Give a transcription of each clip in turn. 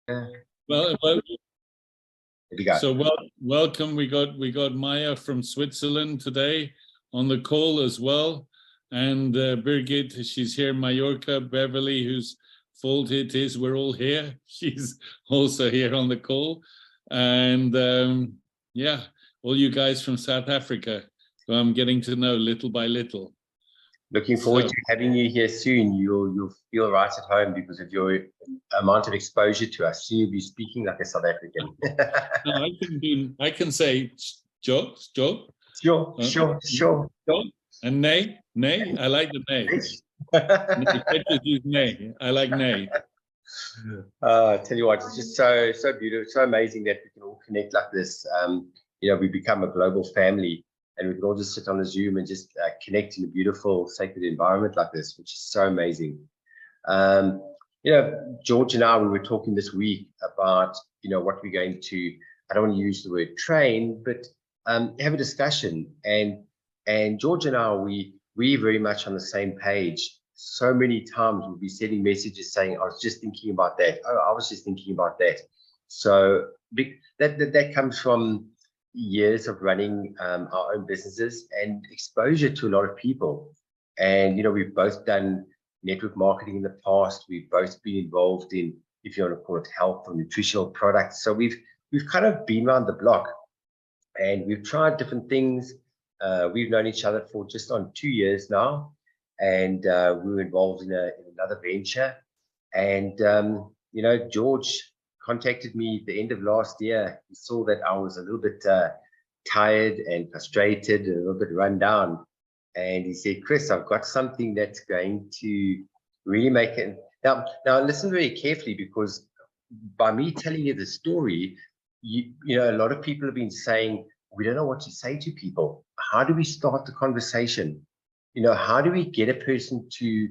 Well, so welcome. We got Maya from Switzerland today on the call as well, and Birgit, she's here in Mallorca. Beverly, whose fault it is, we're all here. She's also here on the call, and yeah, all you guys from South Africa, who I'm getting to know little by little. Looking forward to having you here soon. You'll feel right at home because of your amount of exposure to us. So you'll be speaking like a South African. No, I can say Joe. Sure. And nay. I like the nay. Nay. I like nay. I tell you what, it's just so beautiful, so amazing that we can all connect like this. We become a global family. And we can all just sit on a Zoom and just connect in a beautiful, sacred environment like this, which is so amazing. George and I, we were talking this week about, what we're going to, I don't want to use the word train, but have a discussion. And George and I, we very much on the same page. So many times we'll be sending messages saying, I was just thinking about that. Oh, I was just thinking about that. So that comes from years of running our own businesses and exposure to a lot of people. And, we've both done network marketing in the past. We've both been involved in, if you want to call it, health or nutritional products. So we've kind of been around the block and we've tried different things. We've known each other for just on 2 years now. And we were involved in another venture. And, George contacted me at the end of last year. He saw that I was a little bit tired and frustrated, and a little bit run down. And he said, Chris, I've got something that's going to really make it. Now listen very carefully, because by me telling you the story, a lot of people have been saying, we don't know what to say to people. How do we start the conversation? How do we get a person to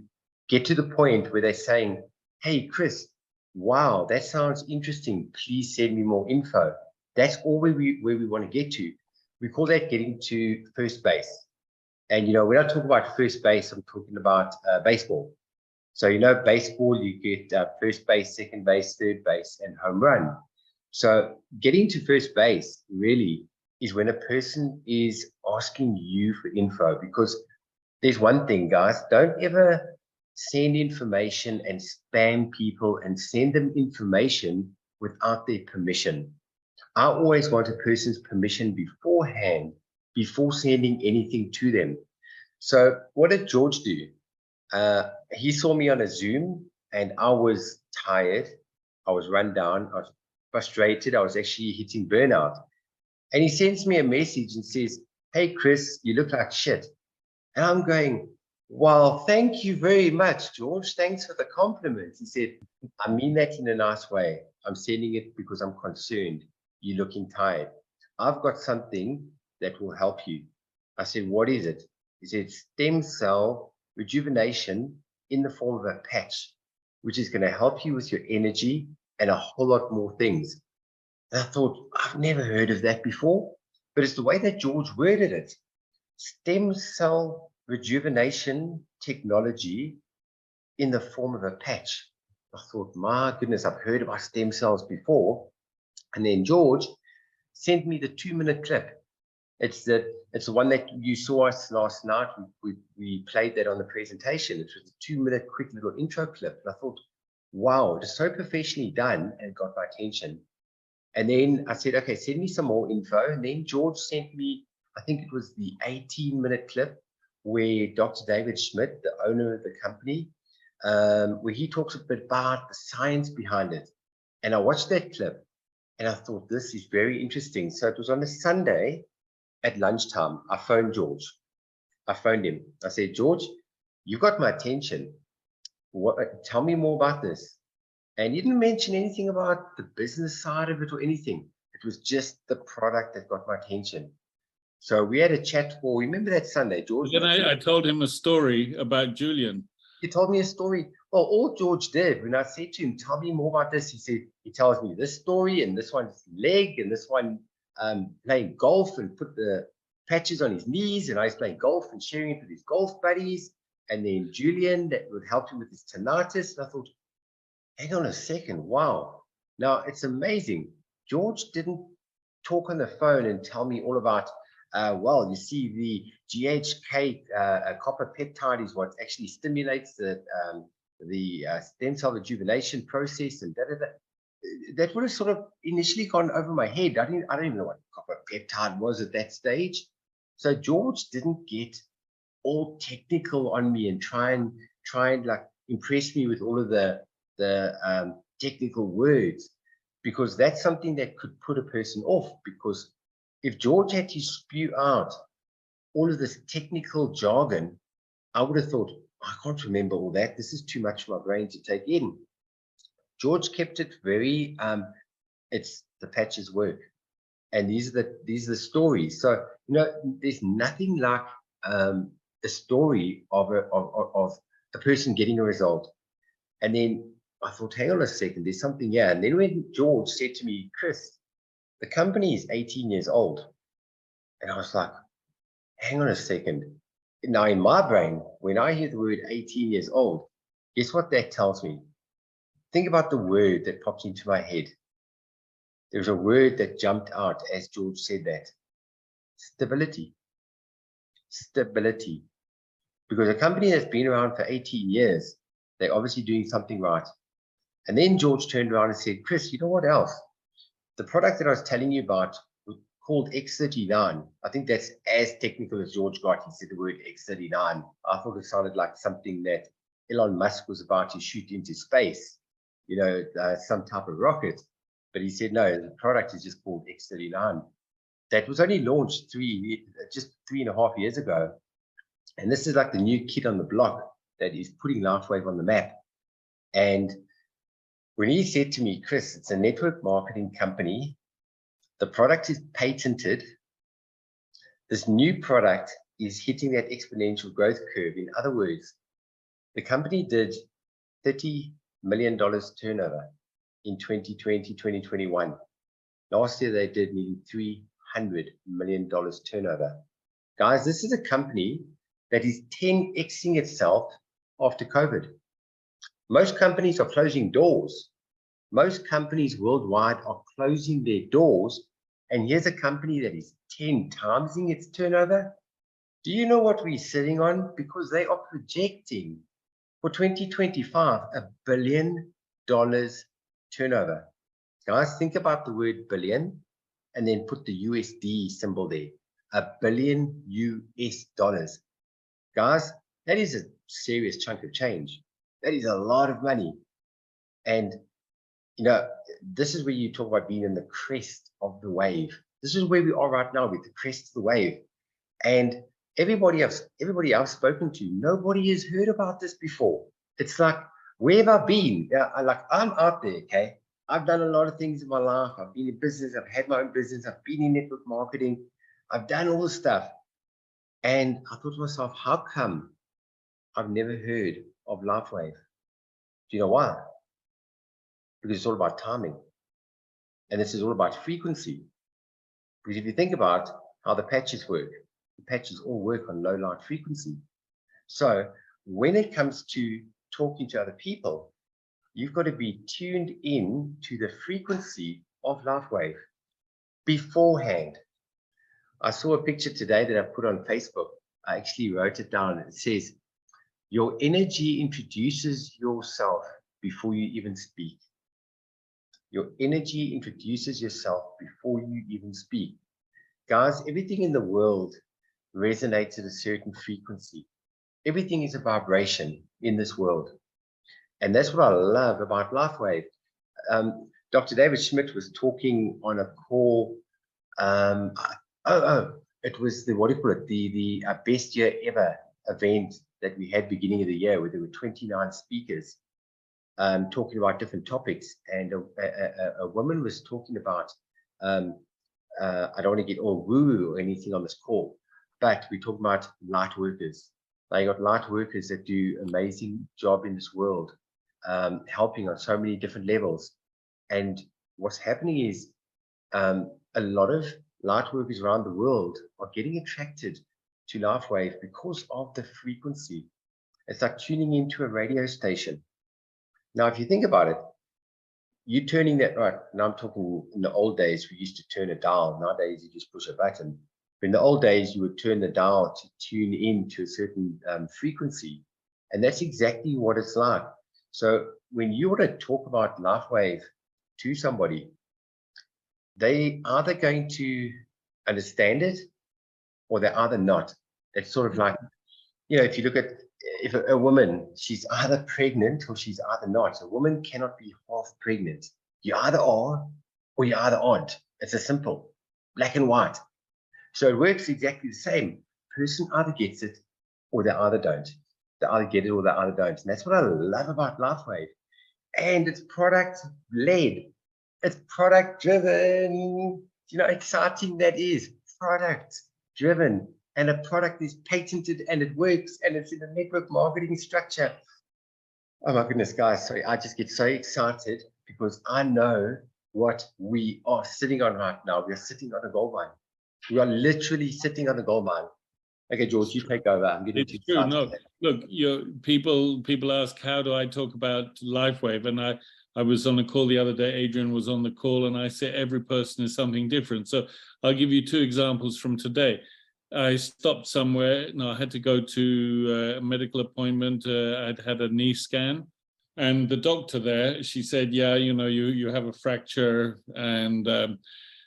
get to the point where they're saying, hey, Chris, wow, that sounds interesting. Please send me more info. That's all where we want to get to. We call that getting to first base. And, when I talk about first base, I'm talking about baseball. So, baseball, you get first base, second base, third base, and home run. So getting to first base really is when a person is asking you for info, because there's one thing, guys, don't ever send information and spam people and send them information without their permission. I always want a person's permission beforehand, before sending anything to them. So what did George do? He saw me on a Zoom and I was tired. I was run down. I was frustrated. I was actually hitting burnout. And he sends me a message and says, hey, Chris, you look like shit. And I'm going, well, thank you very much, George. Thanks for the compliment. He said, I mean that in a nice way. I'm sending it because I'm concerned. You're looking tired. I've got something that will help you. I said, what is it? He said, stem cell rejuvenation in the form of a patch, which is going to help you with your energy and a whole lot more things. And I thought, I've never heard of that before, but it's the way that George worded it. Stem cell rejuvenation technology in the form of a patch. I thought, my goodness, I've heard about stem cells before. And then George sent me the 2-minute clip. It's the one that you saw us last night. We played that on the presentation. It was a 2-minute quick little intro clip. And I thought, wow, it is so professionally done, and it got my attention. And then I said, okay, send me some more info. And then George sent me, I think it was the 18-minute clip where Dr. David Schmidt, the owner of the company, where he talks a bit about the science behind it. And I watched that clip and I thought, this is very interesting. So it was on a Sunday at lunchtime. I phoned George. I phoned him. I said, George, you got my attention. Tell me more about this. And he didn't mention anything about the business side of it or anything. It was just the product that got my attention. So we had a chat for, remember that Sunday, George? Then I told him a story about Julian. He told me a story. Well, all George did, when I said to him, tell me more about this, he tells me this story, and this one's leg, and this one playing golf and put the patches on his knees, and I was playing golf and sharing it with his golf buddies. And then Julian, that would help him with his tinnitus. And I thought, hang on a second, wow, Now, it's amazing. George didn't talk on the phone and tell me all about, well, you see, the GHK copper peptide is what actually stimulates the stem cell rejuvenation process, and that would have sort of initially gone over my head. I don't even know what copper peptide was at that stage. So George didn't get all technical on me and try and like impress me with all of the technical words, because that's something that could put a person off. Because if George had to spew out all of this technical jargon, I would have thought, I can't remember all that. This is too much for my brain to take in. George kept it very, it's the patches work. And these are the stories. So, there's nothing like a story of a person getting a result. And then I thought, hang on a second, there's something here. And then when George said to me, Chris, the company is 18 years old. And I was like, hang on a second. Now in my brain, when I hear the word 18 years old, guess what that tells me? Think about the word that popped into my head. There's a word that jumped out as George said that. Stability. Stability. Because a company that's been around for 18 years, they're obviously doing something right. And then George turned around and said, Chris, you know what else? The product that I was telling you about called X39, I think that's as technical as George got. He said the word X39. I thought it sounded like something that Elon Musk was about to shoot into space, some type of rocket. But he said, no, the product is just called X39. That was only launched just 3.5 years ago. And this is like the new kid on the block that is putting LifeWave on the map. And when he said to me, Chris, it's a network marketing company, the product is patented, this new product is hitting that exponential growth curve. In other words, the company did $30 million turnover in 2020, 2021. Last year, they did nearly $300 million turnover. Guys, this is a company that is 10xing itself after COVID. Most companies are closing doors. Most companies worldwide are closing their doors. And here's a company that is 10 timesing its turnover. Do you know what we're sitting on? Because they are projecting for 2025 $1 billion turnover. Guys, think about the word billion and then put the USD symbol there. $1 billion US. Guys, that is a serious chunk of change. That is a lot of money. And, this is where you talk about being in the crest of the wave. This is where we are right now, with the crest of the wave. And everybody I've spoken to, nobody has heard about this before. It's like, where have I been? I'm out there, okay? I've done a lot of things in my life. I've been in business. I've had my own business. I've been in network marketing. I've done all this stuff. And I thought to myself, how come I've never heard of LifeWave? Do you know why? Because it's all about timing. And this is all about frequency. Because if you think about how the patches work, the patches all work on low light frequency. So when it comes to talking to other people, you've got to be tuned in to the frequency of LifeWave beforehand. I saw a picture today that I put on Facebook. I actually wrote it down. It says, your energy introduces yourself before you even speak. Your energy introduces yourself before you even speak. Guys, everything in the world resonates at a certain frequency. Everything is a vibration in this world. And that's what I love about LifeWave. Dr. David Schmidt was talking on a call. It was the best year ever event that we had beginning of the year, where there were 29 speakers talking about different topics. And a woman was talking about, I don't want to get all woo-woo or anything on this call, but we're talking about light workers. They got light workers that do an amazing job in this world, helping on so many different levels. And what's happening is a lot of light workers around the world are getting attracted to LifeWave because of the frequency. It's like tuning into a radio station. Now, if you think about it, you turning that right. Now I'm talking in the old days, we used to turn a dial. Nowadays, you just push a button. But in the old days, you would turn the dial to tune in to a certain frequency. And that's exactly what it's like. So when you want to talk about LifeWave to somebody, they either going to understand it or they're either not. It's sort of like, if you look at, if a woman, she's either pregnant or she's either not. A woman cannot be half pregnant. You either are or you either aren't. It's as simple, black and white. So it works exactly the same. Person either gets it or they either don't. They either get it or they either don't. And that's what I love about LifeWave. And it's product led. It's product driven. Exciting that is. Product driven. And a product is patented and it works and it's in a network marketing structure. Oh my goodness, guys. Sorry, I just get so excited because I know what we are sitting on right now. We are sitting on a gold mine. We are literally sitting on a gold mine. Okay, George, you take over. I'm getting too excited. No, look, people ask, how do I talk about LifeWave? And I was on a call the other day, Adrian was on the call, and I said every person is something different. So I'll give you two examples from today. I stopped somewhere. No, I had to go to a medical appointment. I'd had a knee scan. And the doctor there, she said, yeah, you have a fracture. And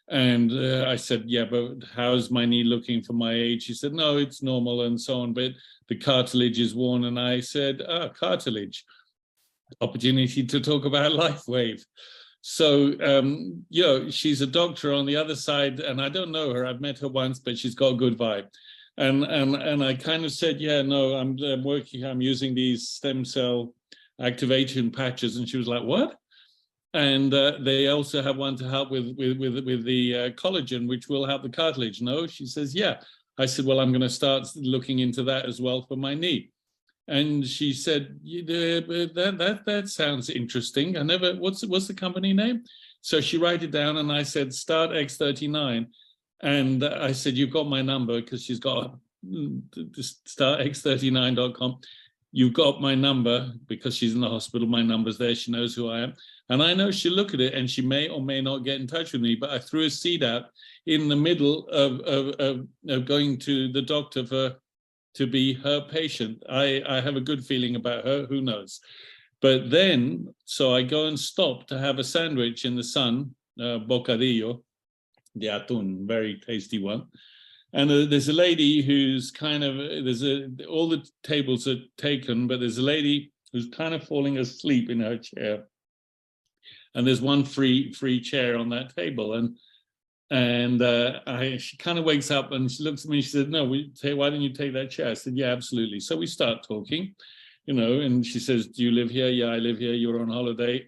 I said, yeah, but how's my knee looking for my age? She said, no, it's normal and so on, but the cartilage is worn. And I said, cartilage. Opportunity to talk about LifeWave. So, she's a doctor on the other side, and I don't know her. I've met her once, but she's got a good vibe. And I kind of said, yeah, no, I'm using these stem cell activation patches. And she was like, what? And they also have one to help with the collagen, which will help the cartilage. No, she says, yeah. I said, well, I'm going to start looking into that as well for my knee. And she said, that sounds interesting. What's the company name? So she wrote it down and I said, Start X39. And I said, you've got my number, because she's got startx39.com. You've got my number because she's in the hospital. My number's there. She knows who I am. And I know she'll look at it and she may or may not get in touch with me. But I threw a seed out in the middle of going to the doctor to be her patient. I have a good feeling about her. Who knows? But then, so I go and stop to have a sandwich in the sun, bocadillo de atún, very tasty one. And there's a lady who's kind of, all the tables are taken, but there's a lady who's kind of falling asleep in her chair. And there's one free chair on that table. And she kind of wakes up and she looks at me and she said, no, why don't you take that chair? I said, yeah, absolutely. So we start talking, and she says, do you live here? Yeah, I live here. You're on holiday.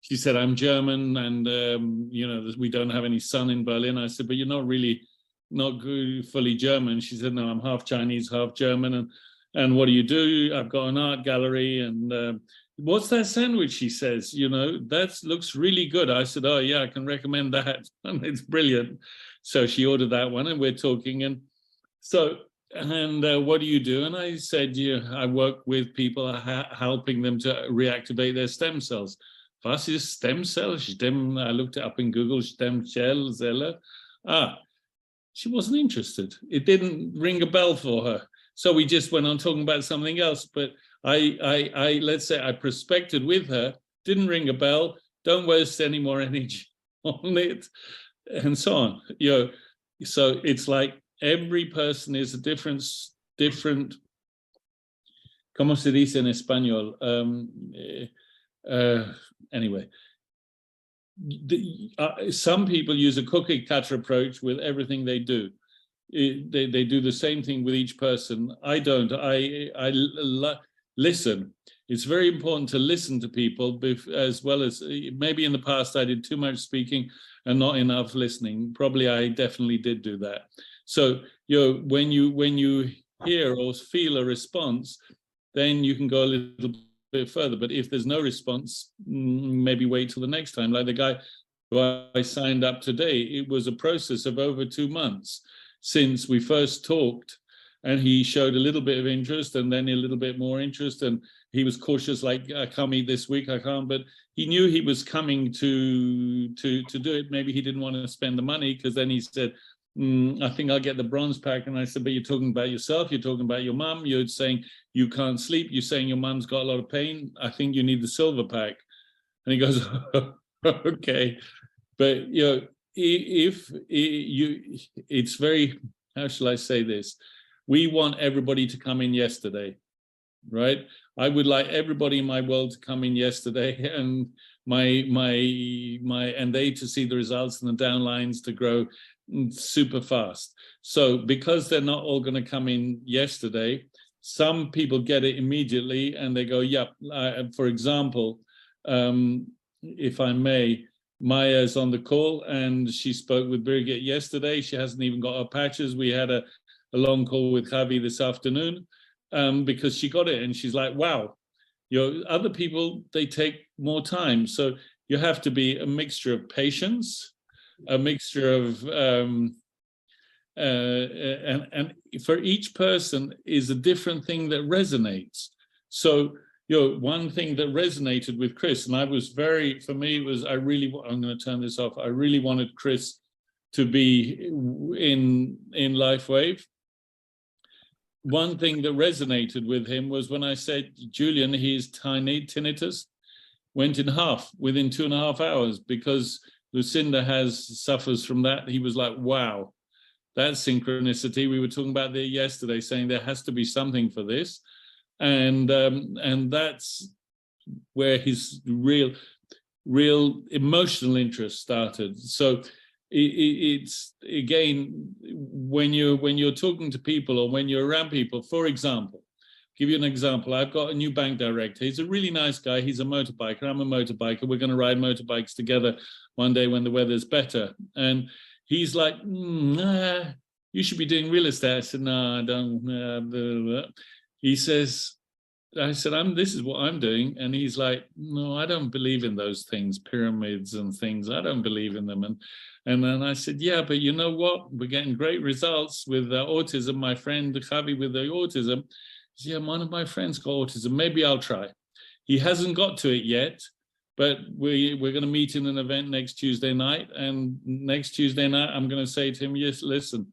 She said, I'm German and, we don't have any sun in Berlin. I said, but you're not fully German. She said, no, I'm half Chinese, half German. And what do you do? I've got an art gallery. And what's that sandwich? She says, that looks really good. I said, oh, yeah, I can recommend that. And it's brilliant. So she ordered that one and we're talking. And so, what do you do? And I said, I work with people, helping them to reactivate their stem cells. Was ist stem cell? I looked it up in Google, stem cell, Zelle. She wasn't interested. It didn't ring a bell for her. So we just went on talking about something else. But I let's say I prospected with her, didn't ring a bell, don't waste any more energy on it, and so on. So it's like every person is a different, ¿cómo se dice en español? Anyway, some people use a cookie cutter approach with everything they do. They do the same thing with each person. I don't. I listen. It's very important to listen to people, as well as maybe in the past I did too much speaking and not enough listening. Probably I definitely did do that. So when you hear or feel a response, then you can go a little bit further. But if there's no response, maybe wait till the next time. Like the guy who I signed up today, it was a process of over 2 months since we first talked, and he showed a little bit of interest and then a little bit more interest, and he was cautious, like, I can't meet this week, I can't, but he knew he was coming to do it. Maybe he didn't want to spend the money, because then he said, I think I'll get the bronze pack. And I said, but you're talking about yourself, you're talking about your mum, you're saying you can't sleep, you're saying your mum's got a lot of pain, I think you need the silver pack. And he goes, okay. But, you know, it's very, how shall I say this? We want everybody to come in yesterday, right? I would like everybody in my world to come in yesterday, and and they to see the results and the downlines to grow super fast. So because they're not all going to come in yesterday, some people get it immediately and they go, yep. For example, if I may, Maya's on the call and she spoke with Birgit yesterday. She hasn't even got her patches. We had a long call with Javi this afternoon because she got it, and she's like, wow. You know, other people, they take more time. So you have to be a mixture of patience, a mixture of and for each person is a different thing that resonates. So, you know, one thing that resonated with Chris, and I was very, for me, it was, I'm going to turn this off. I really wanted Chris to be in LifeWave. One thing that resonated with him was when I said, Julian, his tiny tinnitus went in half within 2.5 hours, because Lucinda suffers from that. He was like, wow, that's synchronicity. We were talking about that yesterday, saying there has to be something for this. And that's where his real emotional interest started. So it's again, when you're talking to people or when you're around people, for example, give you an example. I've got a new bank director. He's a really nice guy. He's a motorbiker. I'm a motorbiker. We're going to ride motorbikes together one day when the weather's better. And he's like, you should be doing real estate. I said, no, I don't. Blah, blah, blah. He says, I said, this is what I'm doing. And he's like, no, I don't believe in those things, pyramids and things. I don't believe in them. And then I said, yeah, but you know what? We're getting great results with autism. My friend Javi with the autism. Said, yeah, one of my friends got autism. Maybe I'll try. He hasn't got to it yet, but we're going to meet in an event next Tuesday night. And next Tuesday night, I'm going to say to him, yes, listen,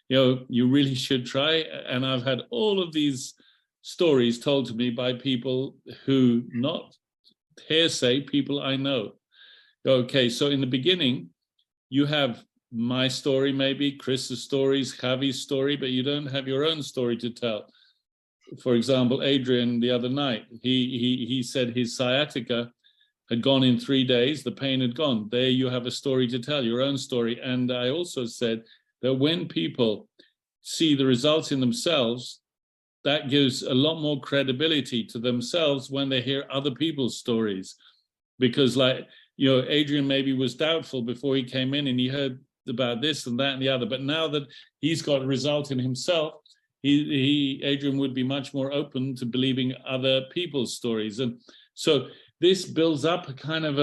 you know, you really should try. And I've had all of these stories told to me by people who, not hearsay, people I know. Okay, so in the beginning, you have my story, maybe Chris's stories, Javi's story, but you don't have your own story to tell. For example, Adrian, the other night, he said his sciatica had gone in 3 days, the pain had gone. There you have a story to tell, your own story. And I also said that when people see the results in themselves, that gives a lot more credibility to themselves when they hear other people's stories. Because, like, you know, Adrian maybe was doubtful before he came in and he heard about this and that and the other, but now that he's got a result in himself, Adrian would be much more open to believing other people's stories. And so this builds up a kind of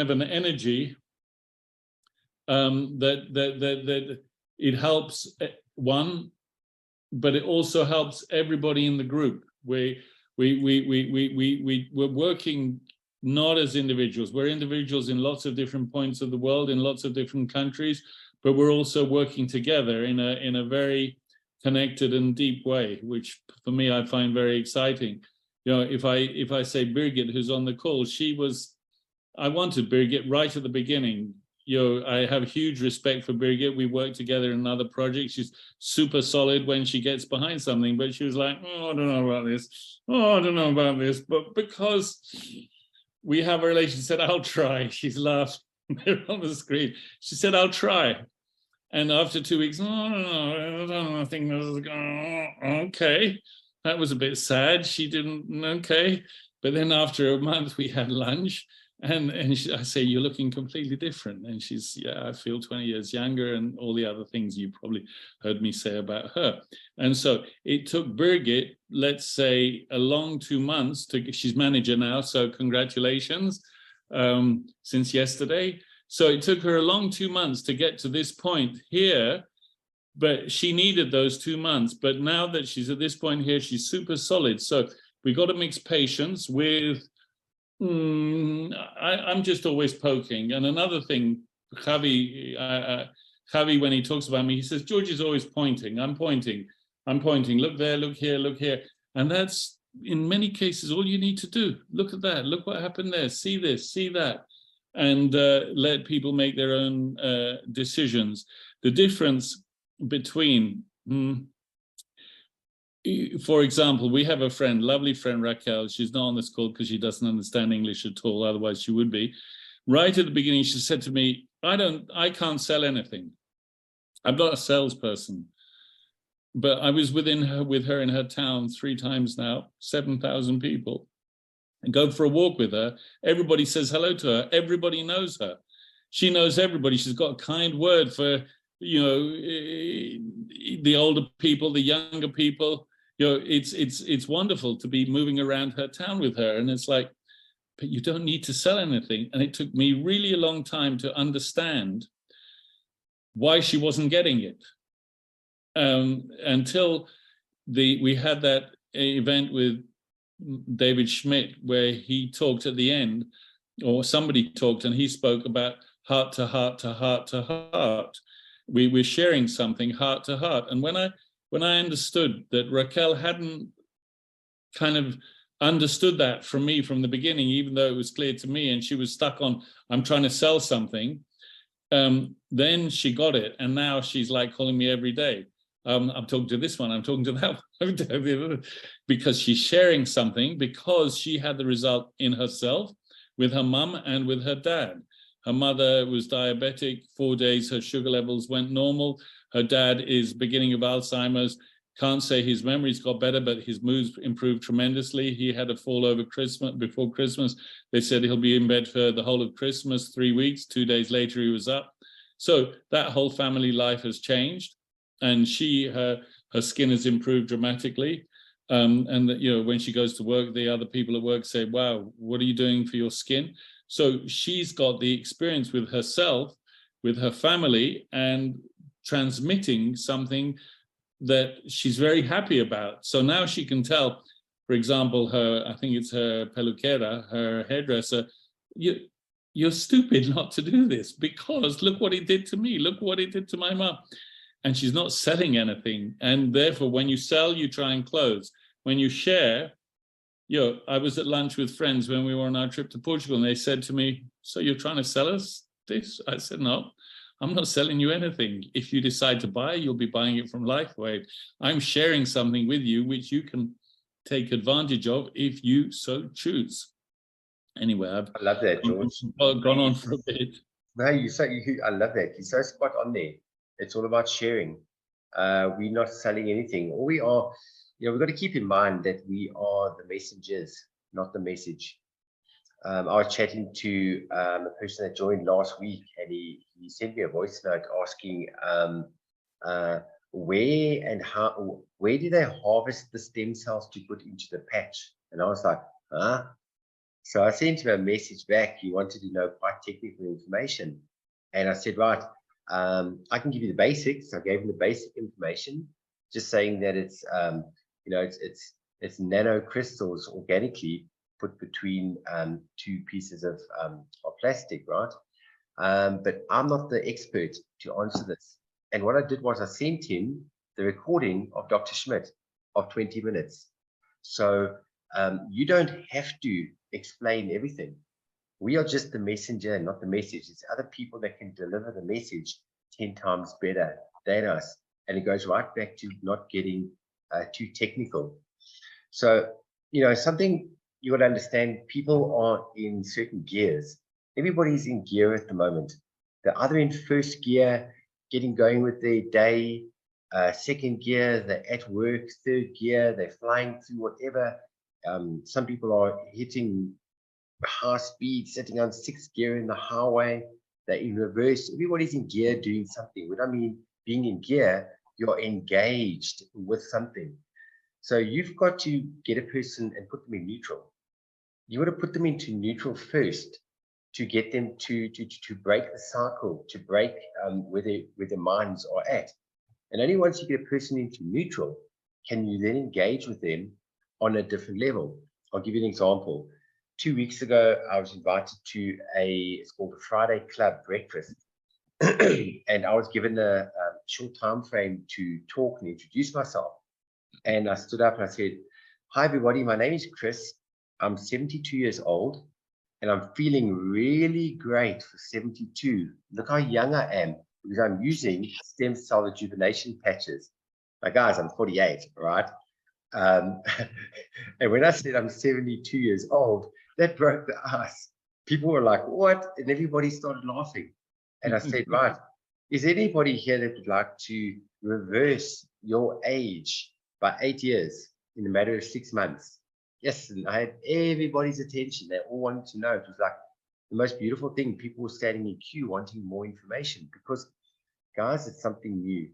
an energy that it helps one, but it also helps everybody in the group. We're working not as individuals. We're individuals in lots of different points of the world, in lots of different countries, but we're also working together in a very connected and deep way, which for me I find very exciting. You know, if I say Birgit, who's on the call, I wanted Birgit right at the beginning. You know, I have huge respect for Birgit. We work together in another project. She's super solid when she gets behind something, but she was like, oh, I don't know about this. Oh, I don't know about this. But because we have a relation, she said, I'll try. She's laughed there on the screen. She said, I'll try. And after 2 weeks, no, I don't think this is going, okay. That was a bit sad. She didn't, okay. But then after a month, we had lunch. And I say, you're looking completely different. And she's, yeah, I feel 20 years younger, and all the other things you probably heard me say about her. And so it took Birgit, let's say, a long 2 months she's manager now, so congratulations, since yesterday. So it took her a long 2 months to get to this point here, but she needed those 2 months. But now that she's at this point here, she's super solid. So we got to mix patience with, I'm just always poking. And another thing, Javi, when he talks about me, he says, George is always pointing. I'm pointing. Look there, look here, look here. And that's, in many cases, all you need to do. Look at that. Look what happened there. See this, see that. And let people make their own decisions. The difference between, for example, we have a friend, lovely friend, Raquel. She's not on this call because she doesn't understand English at all. Otherwise, she would be. Right at the beginning, she said to me, I can't sell anything. I'm not a salesperson. But I was with her in her town 3 times now, 7,000 people, and go for a walk with her. Everybody says hello to her. Everybody knows her. She knows everybody. She's got a kind word for, the older people, the younger people. It's wonderful to be moving around her town with her. And it's like, but you don't need to sell anything. And it took me really a long time to understand why she wasn't getting it. Until we had that event with David Schmidt, where he talked at the end, or somebody talked, and he spoke about heart to heart to heart to heart. We're sharing something heart to heart. And when I understood that Raquel hadn't kind of understood that from me from the beginning, even though it was clear to me, and she was stuck on, I'm trying to sell something, then she got it. And now she's like calling me every day. I'm talking to this one, I'm talking to that one, because she's sharing something, because she had the result in herself, with her mum and with her dad. Her mother was diabetic, 4 days her sugar levels went normal. Her dad is beginning of Alzheimer's. Can't say his memories got better, but his moods improved tremendously. He had a fall over Christmas, before Christmas. They said he'll be in bed for the whole of Christmas, 3 weeks. 2 days later, he was up. So that whole family life has changed. And her skin has improved dramatically. And when she goes to work, the other people at work say, wow, what are you doing for your skin? So she's got the experience with herself, with her family, and transmitting something that she's very happy about. So now she can tell, for example, I think it's her peluquera, her hairdresser, you're stupid not to do this, because look what it did to me. Look what it did to my mom. And she's not selling anything. And therefore, when you sell, you try and close. When you share, I was at lunch with friends when we were on our trip to Portugal, and they said to me, so you're trying to sell us this? I said, no, I'm not selling you anything. If you decide to buy, you'll be buying it from LifeWave. I'm sharing something with you, which you can take advantage of if you so choose. Anyway, I love that, George. Gone on for a bit. No, I love that. You're so spot on there. It's all about sharing. We're not selling anything. All we are, we've got to keep in mind that we are the messengers, not the message. I was chatting to a person that joined last week, and he sent me a voice note asking where do they harvest the stem cells to put into the patch? And I was like, huh? So I sent him a message back. He wanted to know quite technical information, and I said, right, I can give you the basics. I gave him the basic information, just saying that it's it's nanocrystals organically put between 2 pieces of plastic, right? But I'm not the expert to answer this. And what I did was I sent him the recording of Dr. Schmidt of 20 minutes. So you don't have to explain everything. We are just the messenger, not the message. It's other people that can deliver the message 10 times better than us. And it goes right back to not getting too technical. So, something you got to understand, people are in certain gears. Everybody's in gear at the moment. They're either in first gear, getting going with their day, second gear, they're at work, third gear, they're flying through whatever. Some people are hitting high speed, sitting on 6th gear in the highway, they're in reverse. Everybody's in gear doing something. When I mean being in gear, you're engaged with something. So you've got to get a person and put them in neutral. You want to put them into neutral first to get them to break the cycle, to break where their minds are at. And only once you get a person into neutral can you then engage with them on a different level. I'll give you an example. 2 weeks ago, I was invited to it's called a Friday Club breakfast. And I was given a short time frame to talk and introduce myself. And I stood up and I said, "Hi, everybody. My name is Chris. I'm 72 years old, and I'm feeling really great for 72. Look how young I am, because I'm using stem cell rejuvenation patches. Now, guys, I'm 48, right? And when I said I'm 72 years old, that broke the ice. People were like, "What?" And everybody started laughing. And I said, "Right, is anybody here that would like to reverse your age by 8 years in a matter of 6 months?" Yes, and I had everybody's attention. They all wanted to know. It was like the most beautiful thing. People were standing in queue wanting more information because, guys, it's something new.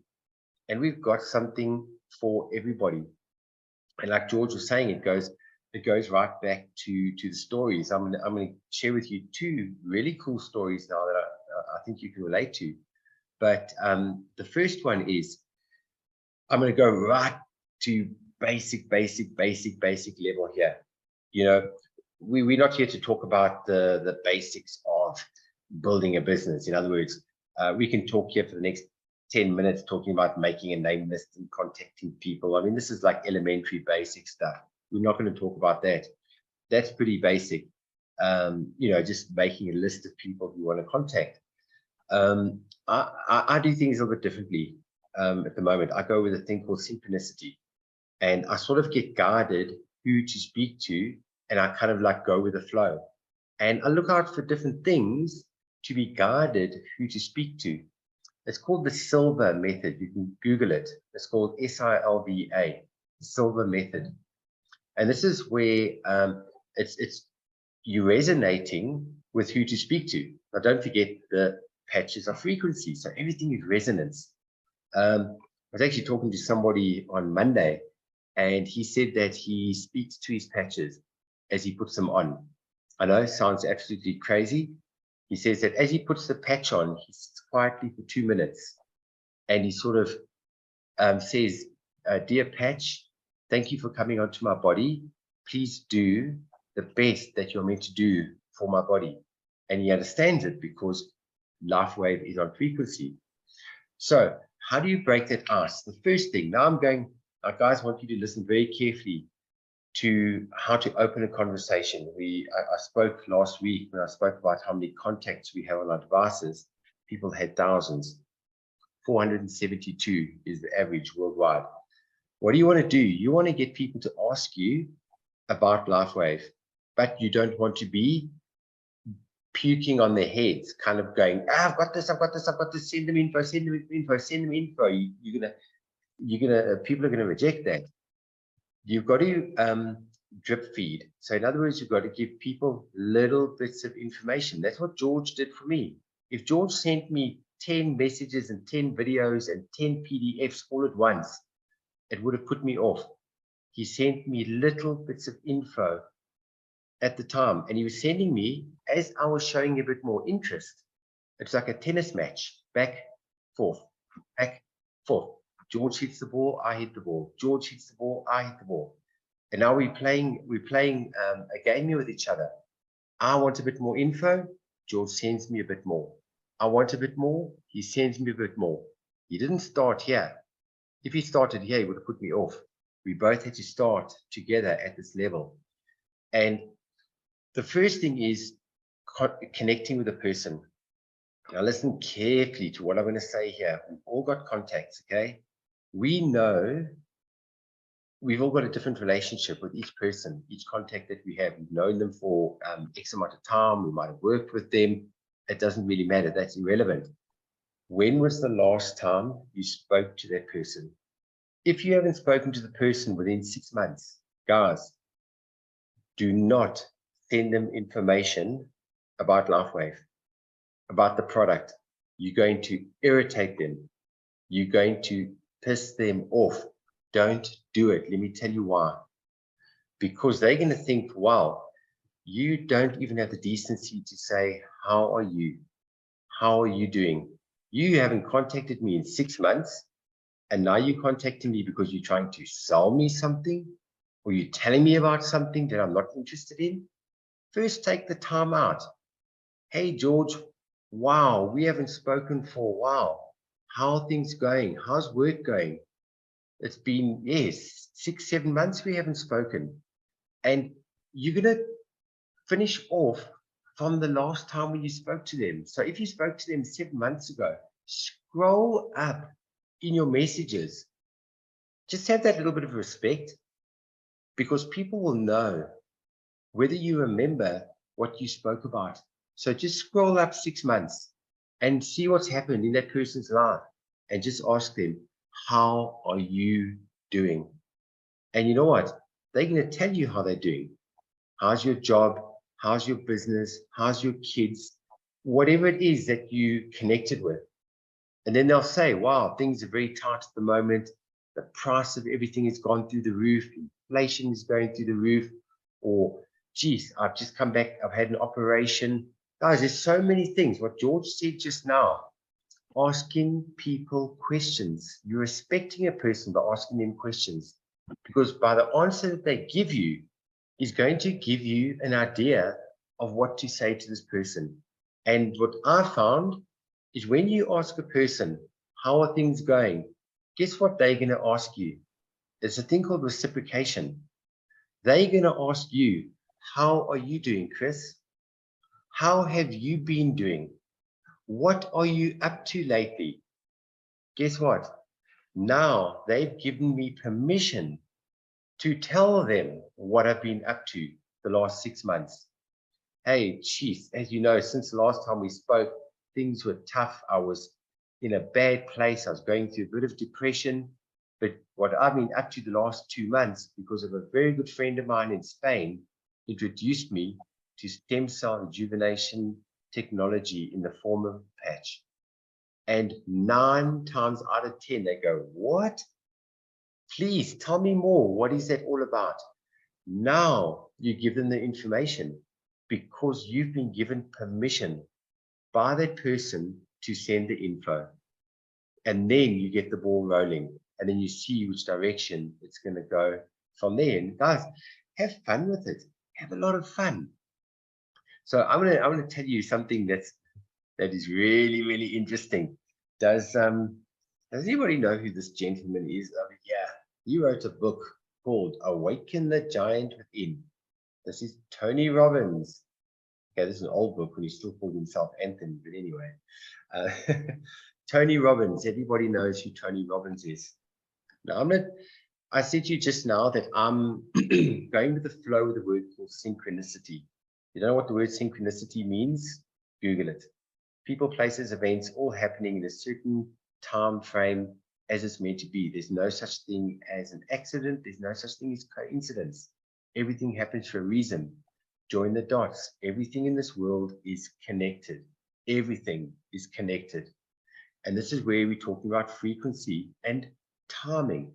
And we've got something for everybody. And like George was saying, it goes right back to the stories. I'm going to share with you 2 really cool stories now that I think you can relate to. But the first one is, I'm going to go right to basic level here. You know, we're not here to talk about the basics of building a business. In other words, we can talk here for the next 10 minutes talking about making a name list and contacting people. I mean, this is like elementary basic stuff. We're not going to talk about that. That's pretty basic. You know, just making a list of people who want to contact. I do things a little bit differently at the moment. I go with a thing called synchronicity, and I sort of get guided who to speak to, and I kind of like go with the flow. And I look out for different things to be guided who to speak to. It's called the Silva method. You can Google it. It's called SILVA, Silva method. And this is where it's you resonating with who to speak to. Now, don't forget the patches of frequency. So everything is resonance. I was actually talking to somebody on Monday, and he said that he speaks to his patches as he puts them on. I know it sounds absolutely crazy. He says that as he puts the patch on, he sits quietly for 2 minutes, and he sort of says, "Dear patch, thank you for coming onto my body. Please do the best that you're meant to do for my body." And he understands it because LifeWave is on frequency. So how do you break that ice? The first thing, now I guys want you to listen very carefully to how to open a conversation. I spoke last week when I spoke about how many contacts we have on our devices. People had thousands. 472 is the average worldwide. What do you want to do? You want to get people to ask you about LifeWave, but you don't want to be puking on their heads, kind of going, "I've got this, send them info. People are gonna reject that. You've got to drip feed. So in other words, you've got to give people little bits of information. That's what George did for me. If George sent me 10 messages and 10 videos and 10 PDFs all at once, it would have put me off. He sent me little bits of info at the time, and he was sending me as I was showing a bit more interest. It's like a tennis match, back, forth, back, forth. George hits the ball, I hit the ball. George hits the ball, I hit the ball. And now we're playing a game here with each other. I want a bit more info. George sends me a bit more. I want a bit more. He sends me a bit more. He didn't start here. If he started here, he would have put me off. We both had to start together at this level. And the first thing is connecting with a person. Now listen carefully to what I'm going to say here. We've all got contacts, okay? We know we've all got a different relationship with each person, each contact that we have. We've known them for X amount of time. We might have worked with them. It doesn't really matter. That's irrelevant. When was the last time you spoke to that person? If you haven't spoken to the person within 6 months, guys, do not send them information about LifeWave, about the product. You're going to irritate them. You're going to piss them off. Don't do it. Let me tell you why. Because they're going to think, wow, you don't even have the decency to say, how are you? How are you doing? You haven't contacted me in 6 months, and now you're contacting me because you're trying to sell me something? or you're telling me about something that I'm not interested in, first take the time out. Hey, George, wow, we haven't spoken for a while. How are things going? How's work going? It's been, yes, 6, 7 months we haven't spoken. And you're going to finish off from the last time when you spoke to them. So if you spoke to them 7 months ago, scroll up in your messages. Just have that little bit of respect, because people will know whether you remember what you spoke about. So just scroll up 6 months and see what's happened in that person's life, and just ask them, how are you doing? And you know what? They're going to tell you how they're doing. How's your job? How's your business? How's your kids? Whatever it is that you connected with. And then they'll say, wow, things are very tight at the moment. The price of everything has gone through the roof. Inflation is going through the roof. Or, geez, I've just come back. I've had an operation. Guys, there's so many things. What George said just now, asking people questions. You're respecting a person by asking them questions, because by the answer that they give you is going to give you an idea of what to say to this person. And what I found is, when you ask a person, how are things going? Guess what they're going to ask you? There's a thing called reciprocation. They're going to ask you, how are you doing, Chris? How have you been doing? What are you up to lately? Guess what? Now they've given me permission to tell them what I've been up to the last 6 months. Hey, Chief, as you know, since the last time we spoke, things were tough. I was in a bad place. I was going through a bit of depression. But what I've been up to the last 2 months, because of a very good friend of mine in Spain, introduced me to stem cell rejuvenation technology in the form of a patch. And 9 times out of 10, they go, what? Please tell me more. What is that all about? Now you give them the information, because you've been given permission by that person to send the info. And then you get the ball rolling, and then you see which direction it's going to go from there. And guys, have fun with it. Have a lot of fun. So I'm gonna tell you something that is really, really interesting. Does anybody know who this gentleman is? Yeah, he wrote a book called Awaken the Giant Within. This is Tony Robbins. Okay, this is an old book when he still called himself Anthony, but anyway. Tony Robbins, everybody knows who Tony Robbins is. Now, I said to you just now that I'm going with the flow of the word called synchronicity. You don't know what the word synchronicity means? Google it. People, places, events, all happening in a certain time frame as it's meant to be. There's no such thing as an accident. There's no such thing as coincidence. Everything happens for a reason. Join the dots. Everything in this world is connected. Everything is connected. And this is where we're talking about frequency and timing.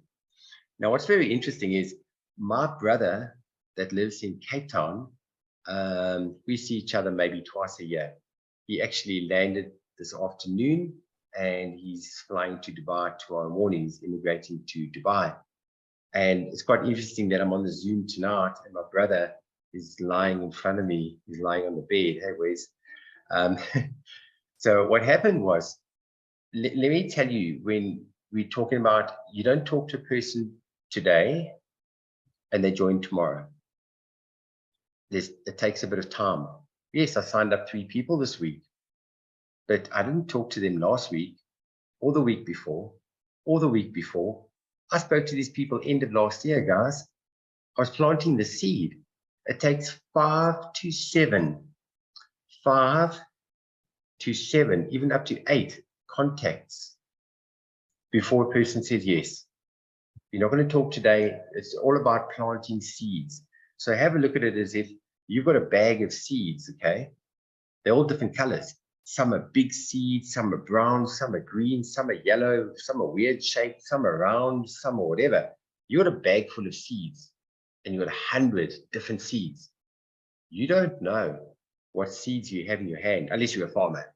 Now, what's very interesting is my brother that lives in Cape Town, we see each other maybe twice a year. He actually landed this afternoon, and he's flying to Dubai tomorrow morning. He's immigrating to Dubai. And it's quite interesting that I'm on the Zoom tonight, and my brother is lying in front of me. He's lying on the bed. Hey, Wes. So what happened was, let me tell you, when we're talking about, you don't talk to a person today and they join tomorrow. It takes a bit of time. Yes, I signed up 3 people this week, but I didn't talk to them last week or the week before or the week before. I spoke to these people end of last year, guys. I was planting the seed. It takes 5 to 7, even up to 8 contacts before a person says yes. You're not going to talk today. It's all about planting seeds. So have a look at it as if you've got a bag of seeds, okay? They're all different colors. Some are big seeds, some are brown, some are green, some are yellow, some are weird shaped, some are round, some are whatever. You got a bag full of seeds, and you've got 100 different seeds. You don't know what seeds you have in your hand, unless you're a farmer.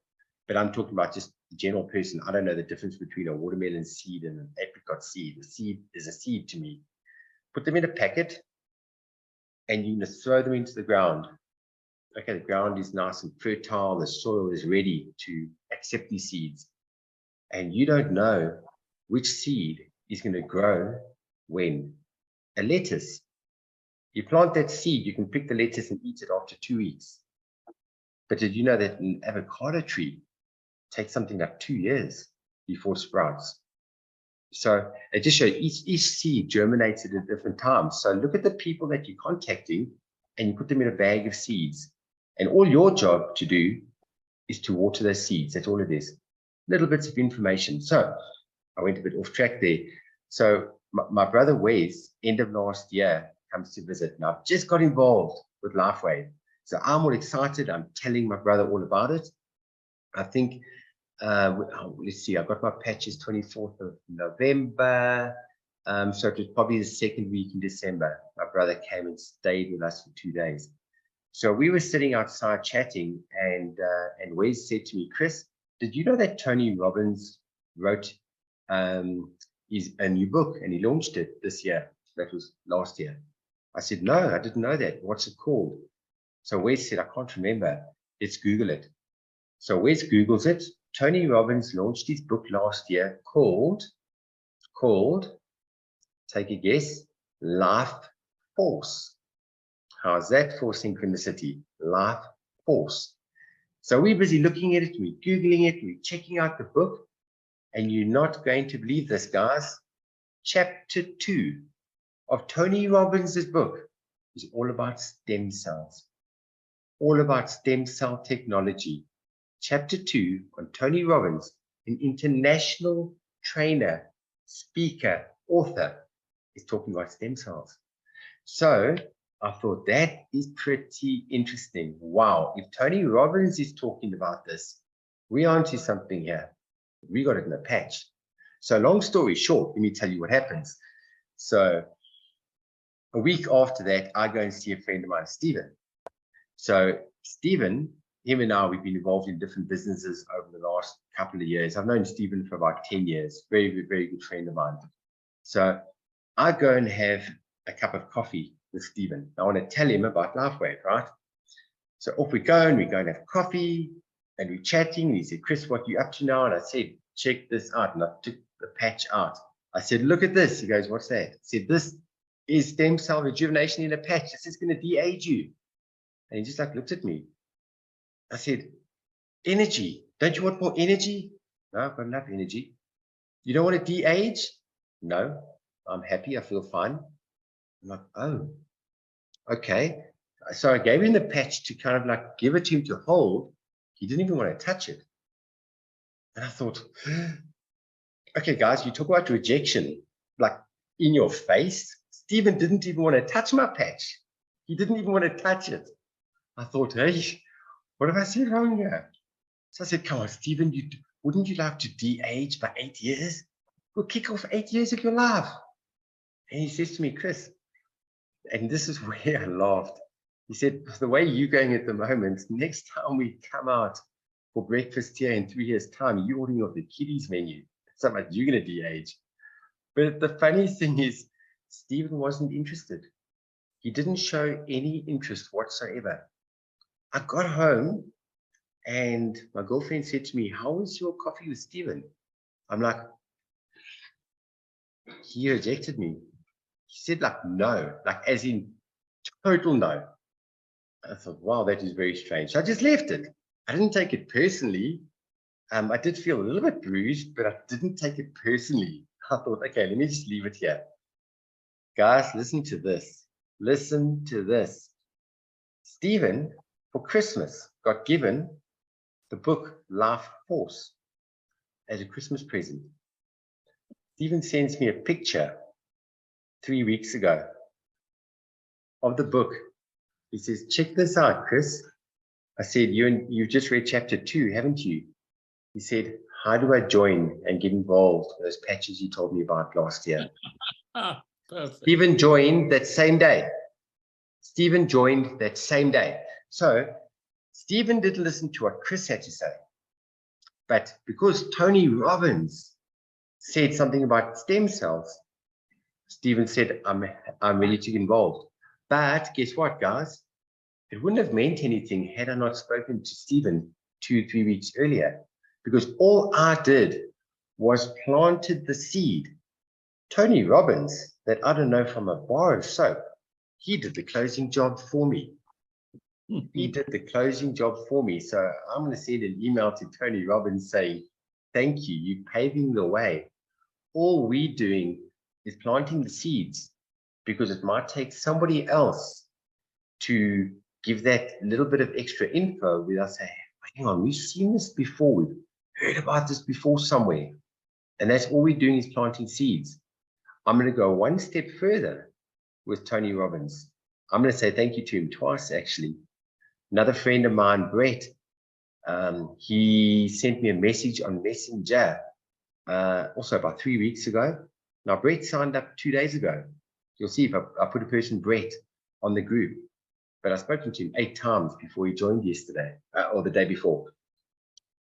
But I'm talking about just the general person. I don't know the difference between a watermelon seed and an apricot seed. A seed is a seed to me. Put them in a packet, and you're going to throw them into the ground. Okay, the ground is nice and fertile, the soil is ready to accept these seeds. And you don't know which seed is going to grow when. A lettuce. You plant that seed, you can pick the lettuce and eat it after 2 weeks. But did you know that an avocado tree takes something like 2 years before it sprouts? So it just shows each seed germinates at a different time. So look at the people that you're contacting and you put them in a bag of seeds. And all your job to do is to water those seeds. That's all it is. Little bits of information. So I went a bit off track there. So my brother Wes, end of last year, comes to visit. And I've just got involved with LifeWave. So I'm all excited. I'm telling my brother all about it. I think, let's see, I got my patches 24th of November. So it was probably the second week in December. My brother came and stayed with us for 2 days. So we were sitting outside chatting, and Wes said to me, Chris, did you know that Tony Robbins wrote a new book and he launched it this year? That was last year. I said, no, I didn't know that. What's it called? So Wes said, I can't remember. Let's Google it. So Wes Googles it. Tony Robbins launched his book last year called, take a guess, Life Force. How's that for synchronicity? Life Force. So we're busy looking at it, we're Googling it, we're checking out the book, and you're not going to believe this, guys. Chapter 2 of Tony Robbins' book is all about stem cells, all about stem cell technology. Chapter 2 on Tony Robbins, an international trainer, speaker, author, is talking about stem cells. So I thought that is pretty interesting. Wow, if Tony Robbins is talking about this, we're onto something here. We got it in a patch. So long story short, let me tell you what happens. So a week after that, I go and see a friend of mine, Stephen. So Stephen, him and I, we've been involved in different businesses over the last couple of years. I've known Stephen for about 10 years, very, very good friend of mine. So I go and have a cup of coffee with Stephen. I want to tell him about LifeWave, right? So off we go and have coffee and we're chatting. And he said, Chris, what are you up to now? And I said, check this out. And I took the patch out. I said, look at this. He goes, what's that? I said, this is stem cell rejuvenation in a patch. This is going to de-age you. And he just like looked at me. I said, energy. Don't you want more energy? No, I've got enough energy. You don't want to de-age? No, I'm happy. I feel fine. I'm like, oh, okay. So I gave him the patch to kind of like give it to him to hold. He didn't even want to touch it. And I thought, okay, guys, you talk about rejection, like in your face. Stephen didn't even want to touch my patch. He didn't even want to touch it. I thought, hey, what have I said wrong here? So I said, come on, Stephen, wouldn't you like to de-age by 8 years? We'll kick off 8 years of your life. And he says to me, Chris, and this is where I laughed. He said, the way you're going at the moment, next time we come out for breakfast here in 3 years' time, you're ordering off the kiddies menu. So much you're going to de-age. But the funny thing is, Stephen wasn't interested. He didn't show any interest whatsoever. I got home and my girlfriend said to me, how was your coffee with Stephen? I'm like, he rejected me. He said like no, like as in total no. I thought, wow, that is very strange. So I just left it. I didn't take it personally. I did feel a little bit bruised, but I didn't take it personally. I thought, okay, let me just leave it here. Guys, listen to this. Listen to this. Stephen, for Christmas, got given the book Life Force as a Christmas present. Stephen sends me a picture 3 weeks ago of the book. He says, check this out, Chris. I said, you've just read chapter 2, haven't you? He said, how do I join and get involved with those patches you told me about last year? Perfect. Stephen joined that same day. Stephen joined that same day. So Stephen didn't listen to what Chris had to say. But because Tony Robbins said something about stem cells, Stephen said, I'm ready to get involved. But guess what, guys? It wouldn't have meant anything had I not spoken to Stephen 2-3 weeks earlier, because all I did was planted the seed. Tony Robbins, that I don't know from a bar of soap, he did the closing job for me. He did the closing job for me. So I'm going to send an email to Tony Robbins saying, thank you, you're paving the way. All we're doing is planting the seeds, because it might take somebody else to give that little bit of extra info without saying, hang on, we've seen this before, we've heard about this before somewhere. And that's all we're doing is planting seeds. I'm going to go one step further with Tony Robbins. I'm going to say thank you to him twice, actually. Another friend of mine, Brett, he sent me a message on Messenger, also about 3 weeks ago. Now, Brett signed up 2 days ago. You'll see if I put a person, Brett, on the group. But I've spoken to him 8 times before he joined yesterday, or the day before.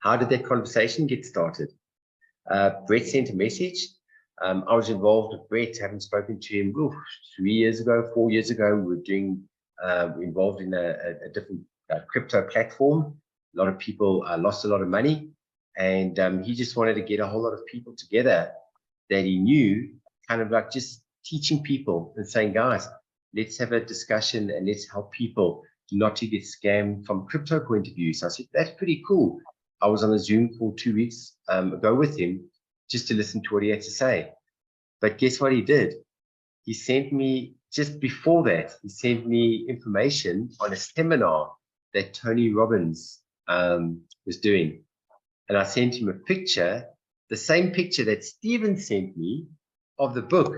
How did that conversation get started? Brett sent a message. I was involved with Brett, having spoken to him 3 years ago, 4 years ago. We were doing involved in a different crypto platform. A lot of people lost a lot of money, and he just wanted to get a whole lot of people together that he knew, kind of like just teaching people and saying, guys, let's have a discussion and let's help people not to get scammed from crypto point of view. So I said, that's pretty cool. I was on a Zoom call 2 weeks ago with him just to listen to what he had to say. But guess what he did? He sent me, just before that, he sent me information on a seminar that Tony Robbins was doing. And I sent him a picture, the same picture that Stephen sent me of the book,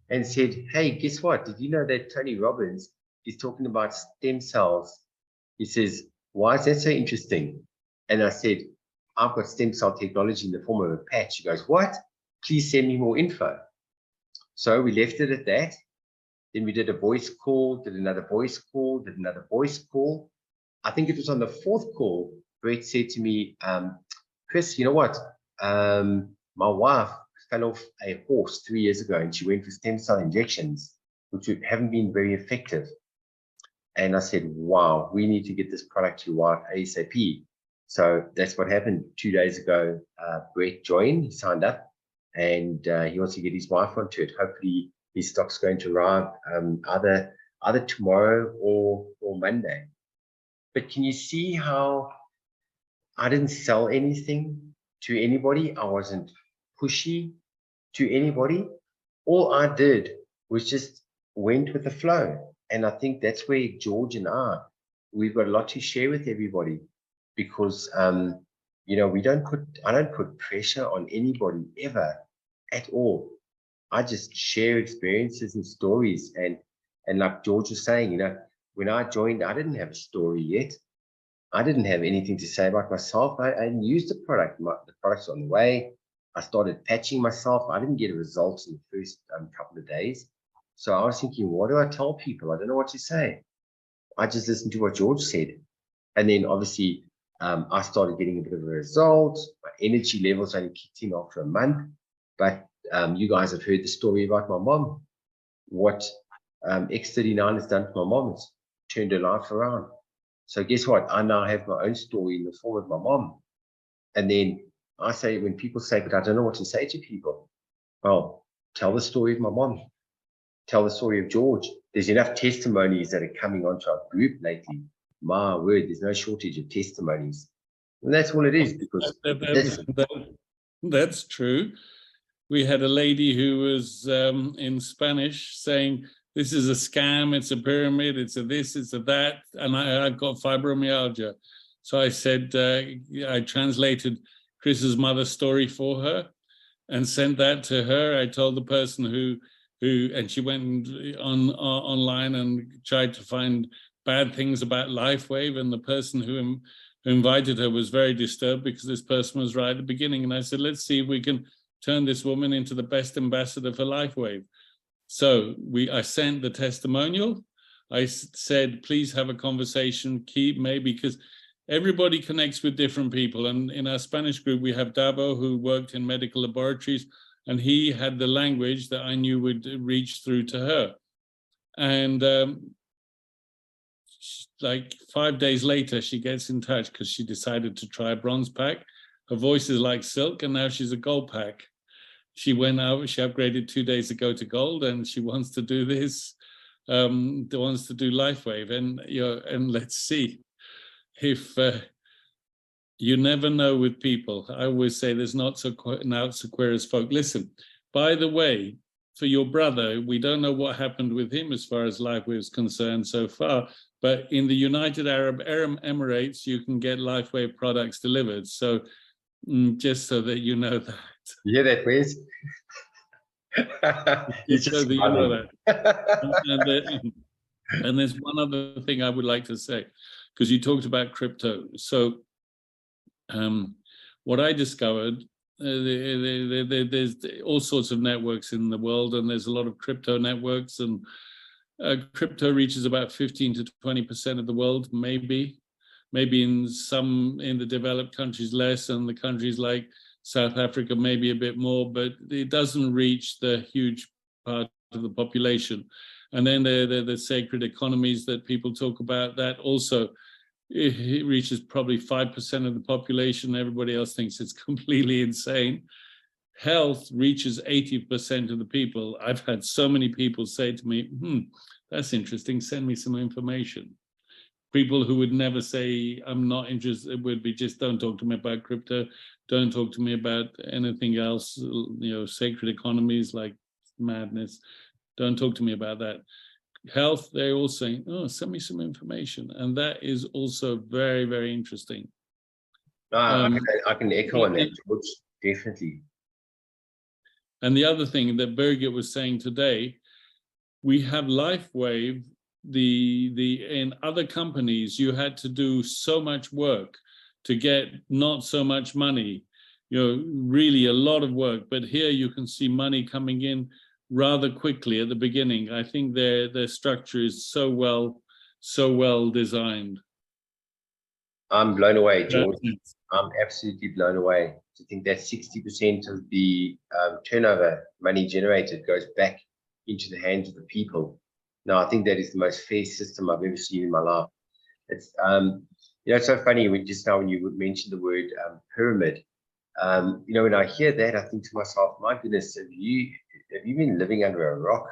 and said, hey, guess what? Did you know that Tony Robbins is talking about stem cells? He says, why is that so interesting? And I said, I've got stem cell technology in the form of a patch. He goes, what? Please send me more info. So we left it at that. Then we did a voice call, did another voice call, did another voice call. I think it was on the 4th call, Brett said to me, Chris, you know what? My wife fell off a horse 3 years ago, and she went for stem cell injections, which haven't been very effective. And I said, wow, we need to get this product to your wife ASAP. So that's what happened 2 days ago. Brett joined, he signed up, and he wants to get his wife onto it. Hopefully his stock's going to arrive either tomorrow or Monday. But can you see how I didn't sell anything to anybody? I wasn't pushy to anybody. All I did was just went with the flow. And I think that's where George and we've got a lot to share with everybody, because you know, I don't put pressure on anybody ever at all. I just share experiences and stories, and like George was saying, you know, when I joined, I didn't have a story yet. I didn't have anything to say about myself. I didn't use the product. The product's on the way. I started patching myself. I didn't get a result in the first couple of days. So I was thinking, what do I tell people? I don't know what to say. I just listened to what George said. And then obviously I started getting a bit of a result. My energy levels only kicked in after a month. But you guys have heard the story about my mom. What X39 has done for my mom. It's turned her life around. So guess what? I now have my own story in the form of my mom. And then I say, when people say, but I don't know what to say to people. Well, tell the story of my mom. Tell the story of George. There's enough testimonies that are coming onto our group lately. My word, there's no shortage of testimonies. And that's all it is, because that's true. We had a lady who was in Spanish saying, this is a scam, it's a pyramid, it's a this, it's a that, and I've got fibromyalgia. So I said, I translated Chris's mother's story for her and sent that to her. I told the person who and she went online and tried to find bad things about LifeWave, and the person who invited her was very disturbed because this person was right at the beginning. And I said, let's see if we can turn this woman into the best ambassador for LifeWave. So I sent the testimonial. I said, please have a conversation, maybe, because everybody connects with different people. And in our Spanish group, we have Davo, who worked in medical laboratories, and he had the language that I knew would reach through to her. And like 5 days later, she gets in touch because she decided to try a bronze pack. Her voice is like silk, and now she's a gold pack. She went out, she upgraded 2 days ago to gold, and she wants to do this, wants to do LifeWave. And let's see if you never know with people. I always say there's not so queer as folk. Listen, by the way, for your brother, we don't know what happened with him as far as LifeWave is concerned so far, but in the United Arab Emirates, you can get LifeWave products delivered. So just so that you know that. You hear that, Wes? Just so that you know that. And there's one other thing I would like to say, because you talked about crypto. So what I discovered, there's all sorts of networks in the world, and there's a lot of crypto networks, and crypto reaches about 15 to 20% of the world, maybe in the developed countries less, and the countries like South Africa maybe a bit more, but it doesn't reach the huge part of the population. And then the sacred economies that people talk about, that also it reaches probably 5% of the population. Everybody else thinks it's completely insane. Health reaches 80% of the people. I've had so many people say to me, that's interesting, send me some information. People who would never say, I'm not interested, would be just, don't talk to me about crypto, don't talk to me about anything else, sacred economies like madness, don't talk to me about that. Health, they're all saying, oh, send me some information. And that is also very, very interesting. I can echo on that, George, definitely. And the other thing that Birgit was saying today, we have LifeWave. In other companies, you had to do so much work to get not so much money, really a lot of work. But here you can see money coming in rather quickly at the beginning. I think their structure is so well designed. I'm blown away, George. I'm absolutely blown away to think that 60% of the turnover money generated goes back into the hands of the people. Now, I think that is the most fair system I've ever seen in my life. It's it's so funny when you mentioned the word pyramid. When I hear that, I think to myself, my goodness, have you been living under a rock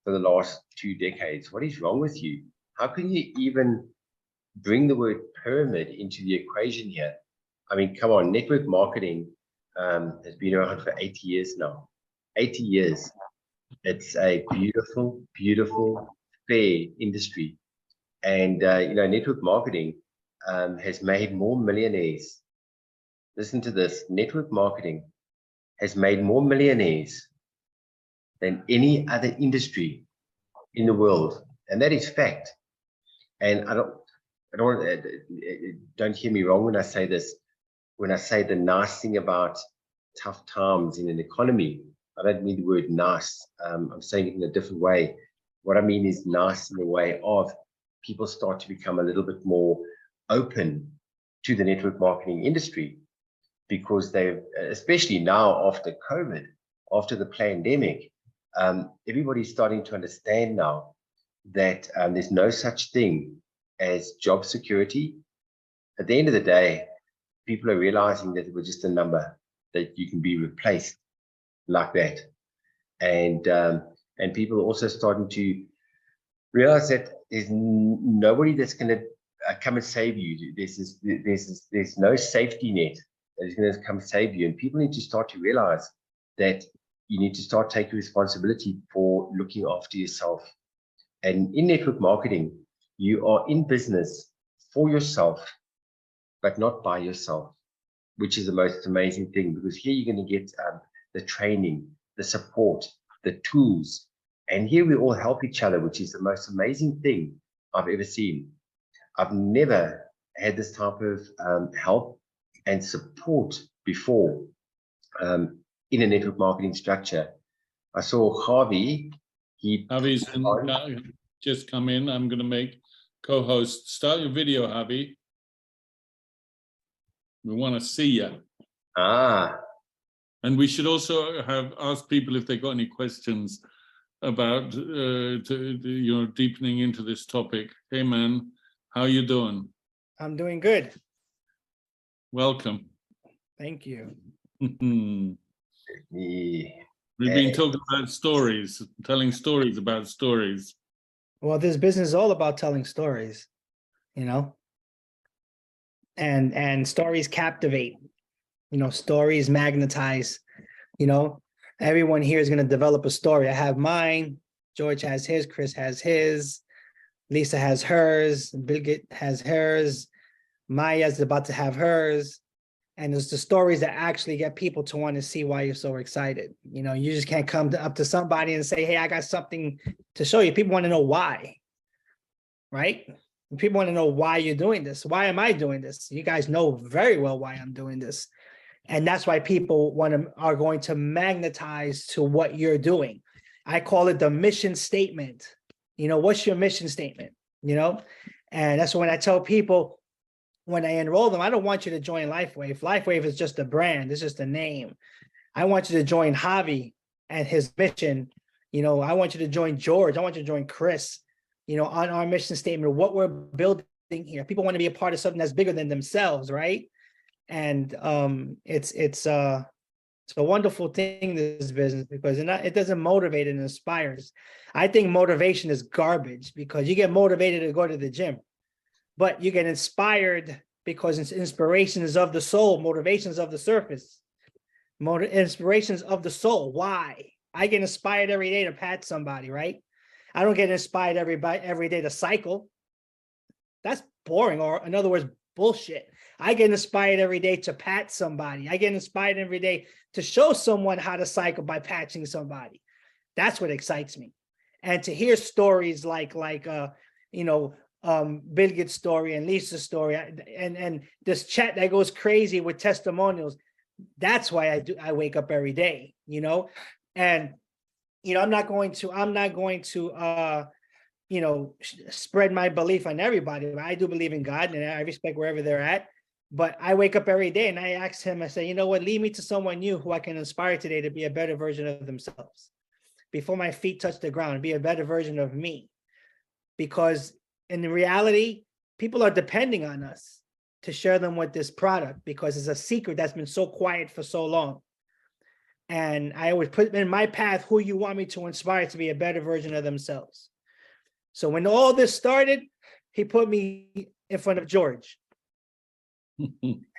for the last 2 decades? What is wrong with you? How can you even bring the word pyramid into the equation here? I mean, come on, network marketing has been around for 80 years now. 80 years. It's a beautiful, beautiful, fair industry. And, network marketing has made more millionaires. Listen to this. Network marketing has made more millionaires than any other industry in the world. And that is fact. And don't hear me wrong when I say this. When I say the nice thing about tough times in an economy, I don't mean the word nice. I'm saying it in a different way. What I mean is nice in the way of people start to become a little bit more open to the network marketing industry, because they've, especially now after COVID, after the pandemic, everybody's starting to understand now that there's no such thing as job security. At the end of the day, people are realizing that it was just a number, that you can be replaced like that. And people are also starting to realize that there's nobody that's going to come and save you. There's no safety net that is going to come save you. And people need to start to realize that you need to start taking responsibility for looking after yourself. And in network marketing, you are in business for yourself, but not by yourself, which is the most amazing thing, because here you're going to get the training, the support, the tools. And here we all help each other, which is the most amazing thing I've ever seen. I've never had this type of help and support before in a network marketing structure. I saw Harvey. Javi's just come in. I'm going to make co-host. Start your video, Javi. We want to see you. And we should also have asked people if they got any questions about deepening into this topic. Hey, man, How you doing? I'm doing good. Welcome. Thank you. We've Me. been talking about stories, telling stories about stories. Well, this business is all about telling stories, you know, and stories captivate, stories magnetize, you know, everyone here is going to develop a story. I have mine, George has his, Chris has his, Lisa has hers, Birgit has hers, Maya's about to have hers. And it's the stories that actually get people to want to see why you're so excited. You just can't come up to somebody and say, hey, I got something to show you. People want to know why, right? People want to know why you're doing this. Why am I doing this? You guys know very well why I'm doing this. And that's why people are going to magnetize to what you're doing. I call it the mission statement. What's your mission statement? And that's when I tell people, when I enroll them, I don't want you to join LifeWave. LifeWave is just a brand. It's just a name. I want you to join Javi and his mission. I want you to join George. I want you to join Chris, on our mission statement, what we're building here. People want to be a part of something that's bigger than themselves, right? And it's a wonderful thing, this business, because it doesn't motivate, it inspires. I think motivation is garbage, because you get motivated to go to the gym, but you get inspired because it's inspirations of the soul, motivations of the surface, inspirations of the soul. Why? I get inspired every day to pat somebody, right? I don't get inspired every day to cycle. That's boring, or in other words, bullshit. I get inspired every day to pat somebody. I get inspired every day to show someone how to cycle by patching somebody. That's what excites me. And to hear stories like Birgit's story and Lisa's story, and this chat that goes crazy with testimonials. That's why I wake up every day, and I'm not going to spread my belief on everybody. I do believe in God, and I respect wherever they're at. But I wake up every day and I ask him, I say, you know what, lead me to someone new who I can inspire today to be a better version of themselves. Before my feet touch the ground, be a better version of me. Because in reality, people are depending on us to share them with this product, because it's a secret that's been so quiet for so long. And I always put in my path who you want me to inspire to be a better version of themselves. So when all this started, he put me in front of George.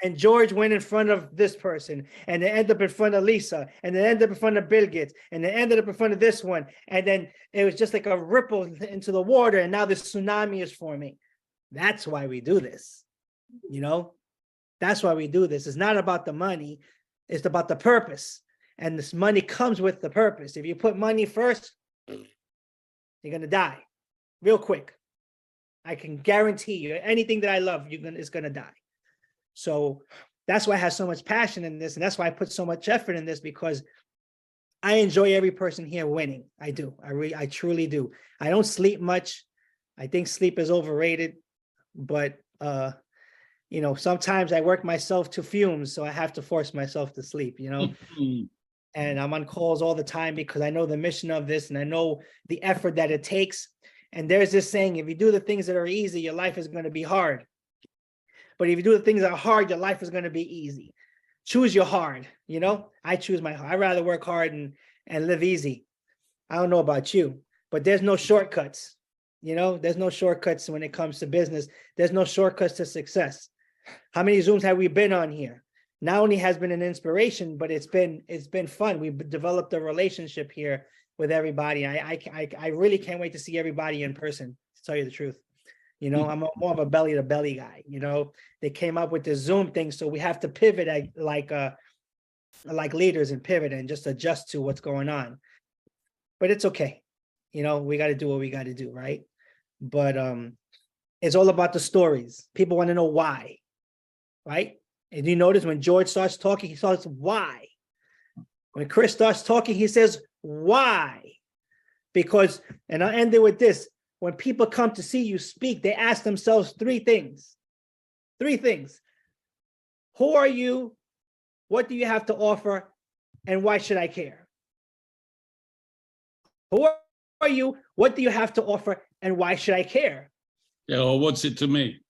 And George went in front of this person, and they ended up in front of Lisa, and they ended up in front of Birgit, and they ended up in front of this one. And then it was just like a ripple into the water, and now this tsunami is forming. That's why we do this. That's why we do this. It's not about the money. It's about the purpose. And this money comes with the purpose. If you put money first, you're going to die real quick. I can guarantee you, anything that I love, it's going to die. So that's why I have so much passion in this. And that's why I put so much effort in this, because I enjoy every person here winning. I do. I truly do. I don't sleep much. I think sleep is overrated, but sometimes I work myself to fumes, so I have to force myself to sleep, and I'm on calls all the time because I know the mission of this, and I know the effort that it takes. And there's this saying, if you do the things that are easy, your life is going to be hard. But if you do the things that are hard, your life is going to be easy. Choose your hard, I choose my hard. I'd rather work hard and live easy. I don't know about you, but there's no shortcuts. There's no shortcuts when it comes to business. There's no shortcuts to success. How many Zooms have we been on here? Not only has been an inspiration, but it's been fun. We've developed a relationship here with everybody. I really can't wait to see everybody in person, to tell you the truth. I'm more of a belly to belly guy. They came up with the Zoom thing, so we have to pivot like leaders, and pivot and just adjust to what's going on. But it's okay. We got to do what we got to do, right? But it's all about the stories. People want to know why, right? And you notice when George starts talking, he starts why. When Chris starts talking, he says why. Because, and I'll end it with this. When people come to see you speak, they ask themselves three things. Who are you? What do you have to offer? And why should I care? Who are you? What do you have to offer? And why should I care? Yeah, or what's it to me?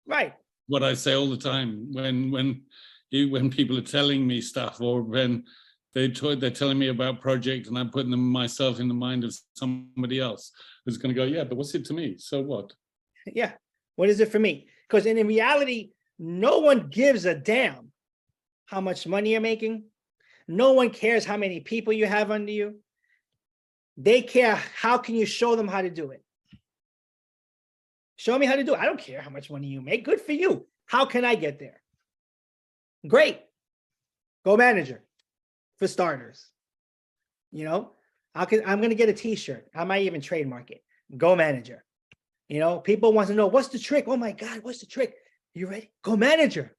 Right. What I say all the time when people are telling me stuff, or when they're telling me about project, and I'm putting them myself in the mind of somebody else who's going to go, yeah, but what's it to me? So what? Yeah. What is it for me? Because in reality, no one gives a damn how much money you're making. No one cares how many people you have under you. They care how can you show them how to do it. Show me how to do it. I don't care how much money you make. Good for you. How can I get there? Great. Go manager for starters. You know, I'm going to get a t-shirt. I might even trademark it. Go manager. You know, people want to know, what's the trick? Oh my God, what's the trick? You ready? Go manager.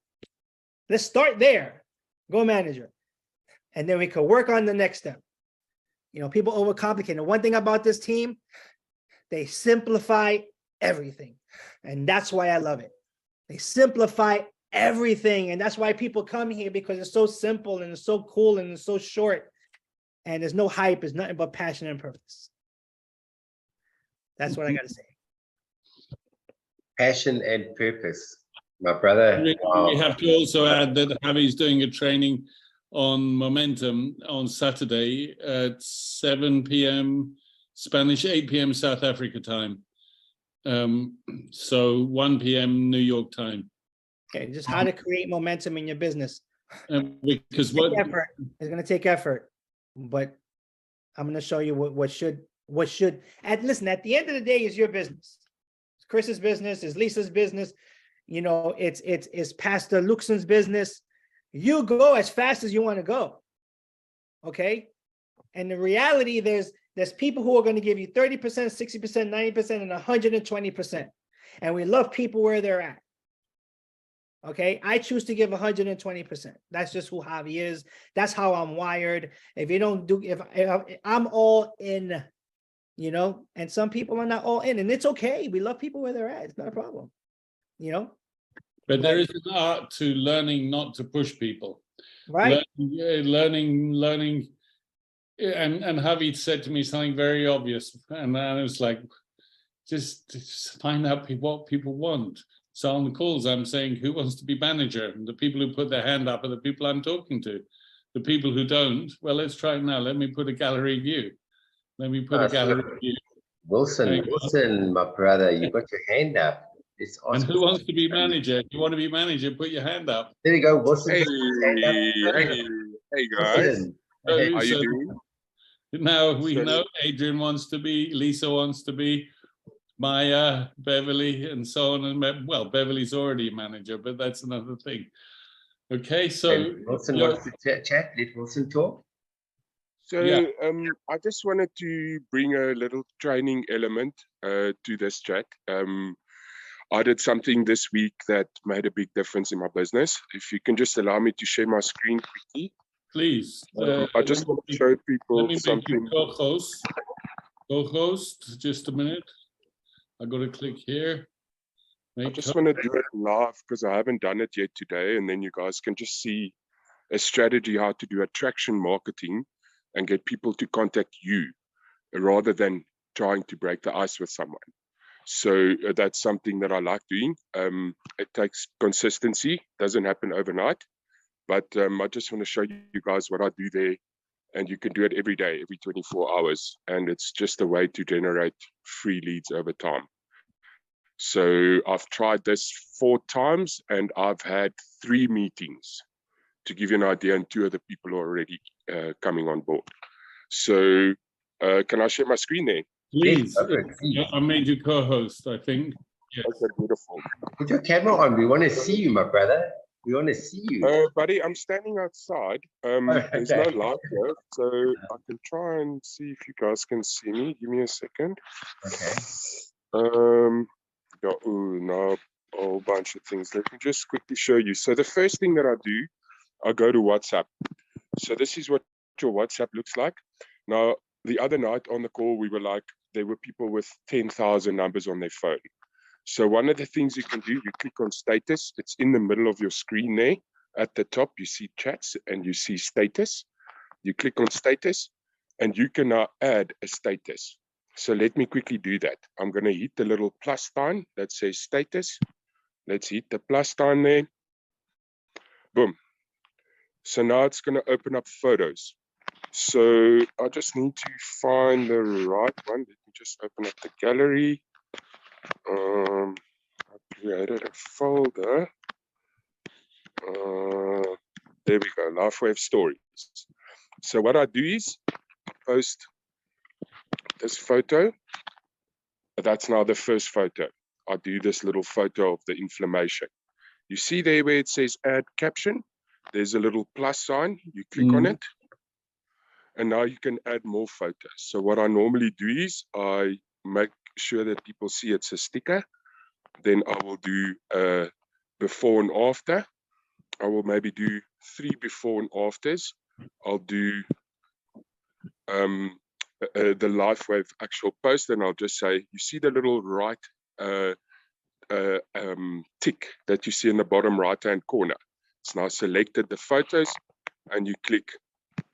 Let's start there. Go manager. And then we could work on the next step. You know, people overcomplicate. And one thing about this team, they simplify everything. And that's why I love it. They simplify everything. And that's why people come here, because it's so simple and it's so cool and it's so short. And there's no hype. It's nothing but passion and purpose. That's what I got to say. Passion and purpose, my brother. We have to also add that Javi's doing a training on momentum on Saturday at 7 p.m. Spanish, 8 p.m. South Africa time. So 1 p.m. New York time. Okay, just how to create momentum in your business. Because it's going to take effort, but I'm going to show you what should. And listen, at the end of the day, is your business. It's Chris's business. It's Lisa's business. You know, it's Pastor Luxon's business. You go as fast as you want to go. Okay. And the reality, there's people who are going to give you 30%, 60%, 90%, and 120%. And we love people where they're at. Okay. I choose to give 120%. That's just who Javi is. That's how I'm wired. If you don't do, if I'm all in, you know, and some people are not all in, and it's okay. We love people where they're at. It's not a problem, you know. But there is an art to learning not to push people. Right. Learning. And Javi said to me something very obvious. And I was like, just find out what people want. So on the calls, I'm saying, who wants to be manager? And the people who put their hand up are the people I'm talking to. The people who don't, well, let's try it now. Let me put a gallery view. Let me put a gallery view. Wilson, my brother, you got your hand up. And who wants to be manager? If you want to be manager, put your hand up. There you go, Wilson. Hey guys. How you doing? Now we know Adrian wants to be, Lisa wants to be, Maya, Beverly, and so on. And well, Beverly's already a manager, but that's another thing. Okay, so and Wilson wants to chat. Let Wilson talk. So yeah. I just wanted to bring a little training element to this chat. I did something this week that made a big difference in my business. If you can just allow me to share my screen quickly. Please. I just want to show people something. Co-host, just a minute. I got to click here. I just want to do it live because I haven't done it yet today. And then you guys can just see a strategy how to do attraction marketing and get people to contact you rather than trying to break the ice with someone. So that's something that I like doing. It takes consistency, doesn't happen overnight, but I just want to show you guys what I do there, and you can do it every day, every 24 hours. And it's just a way to generate free leads over time. So I've tried this 4 times and I've had 3 meetings to give you an idea, and 2 other people are already coming on board. So can I share my screen there? Please. I made you co-host, I think. Yes. Okay, beautiful. Put your camera on. We want to see you, my brother. We want to see you. Buddy, I'm standing outside. There's no light here, so I can try and see if you guys can see me. Give me a second. Okay. No, a whole bunch of things. Let me just quickly show you. So the first thing that I do, I go to WhatsApp. So this is what your WhatsApp looks like. Now, the other night on the call, we were like, there were people with 10,000 numbers on their phone. So one of the things you can do, you click on status. It's in the middle of your screen there. At the top, you see chats and you see status. You click on status and you can now add a status. So let me quickly do that. I'm going to hit the little plus sign that says status. Let's hit the plus sign there. Boom. So now it's going to open up photos. So I just need to find the right one. Let me just open up the gallery. I created a folder. There we go, LifeWave stories. So what I do is I post this photo. That's now the first photo. I do this little photo of the inflammation. You see there where it says add caption? There's a little plus sign. You click on it. And now you can add more photos. So what I normally do is I make sure that people see it's a sticker. Then I will do before and after. I will maybe do 3 before and afters. I'll do the LifeWave actual post, and I'll just say, you see the little right tick that you see in the bottom right-hand corner. It's now selected the photos, and you click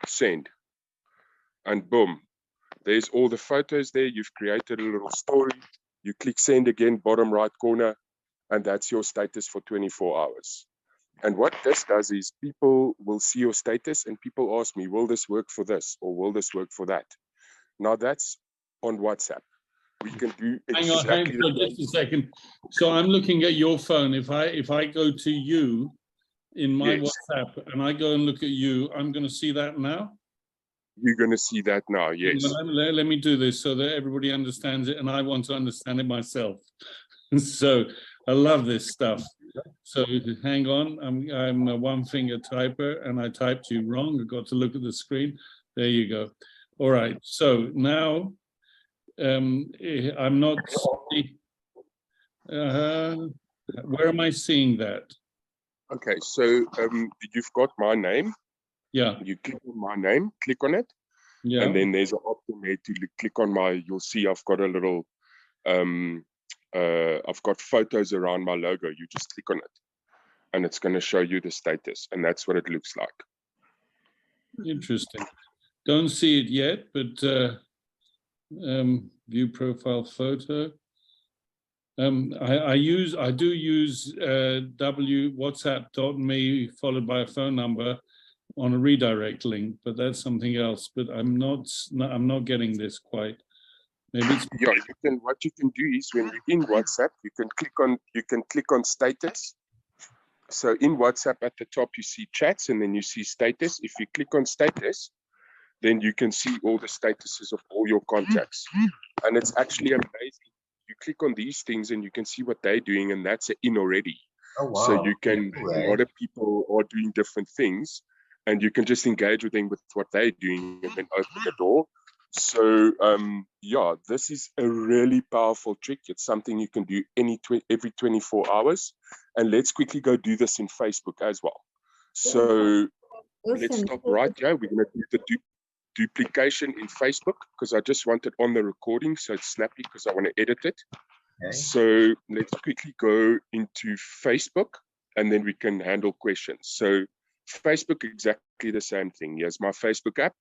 send. And boom, there's all the photos there. You've created a little story. You click send again, bottom right corner, and that's your status for 24 hours. And what this does is people will see your status and people ask me, will this work for this or will this work for that? Now that's on WhatsApp. We can do exactly hang on, just a second. So I'm looking at your phone. If I go to you in my WhatsApp and I go and look at you, I'm going to see that now? You're going to see that now, yes. Let me do this so that everybody understands it, and I want to understand it myself. So I love this stuff. So hang on, I'm a one-finger typer, and I typed you wrong. I got to look at the screen. There you go. All right. So now I'm not. Where am I seeing that? Okay, so you've got my name. Yeah. You click on my name, click on it. Yeah. And then there's an option there to click on my, you'll see I've got a little, I've got photos around my logo. You just click on it and it's going to show you the status. And that's what it looks like. Interesting. Don't see it yet, but view profile photo. I do use WhatsApp.me followed by a phone number on a redirect link, but that's something else. But I'm not getting this quite. Maybe it's what you can do is when you're in WhatsApp, you can click on status. So in WhatsApp at the top you see chats and then you see status. If you click on status, then you can see all the statuses of all your contacts. And it's actually amazing. You click on these things and you can see what they're doing, and that's in already. Oh, wow. So you can, a lot of people are doing different things, and you can just engage with them with what they're doing and then open the door. So yeah, this is a really powerful trick. It's something you can do every 24 hours. And let's quickly go do this in Facebook as well. So let's stop right here. We're going to do the duplication in Facebook because I just want it on the recording so it's snappy because I want to edit it. Okay. So let's quickly go into Facebook and then we can handle questions. So Facebook, exactly the same thing. Here's my Facebook app.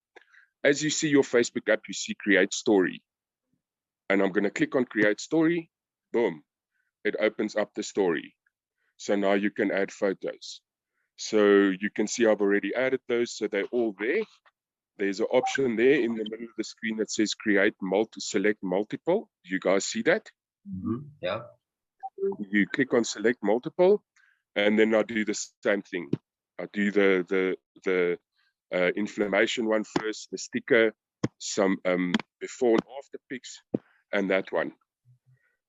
As you see your Facebook app, you see create story. And I'm going to click on create story. Boom. It opens up the story. So now you can add photos. So you can see I've already added those. So they're all there. There's an option there in the middle of the screen that says create select multiple. You guys see that? Mm-hmm. Yeah. You click on select multiple, and then I do the same thing. I do the inflammation one first, the sticker, some before and after pics, and that one.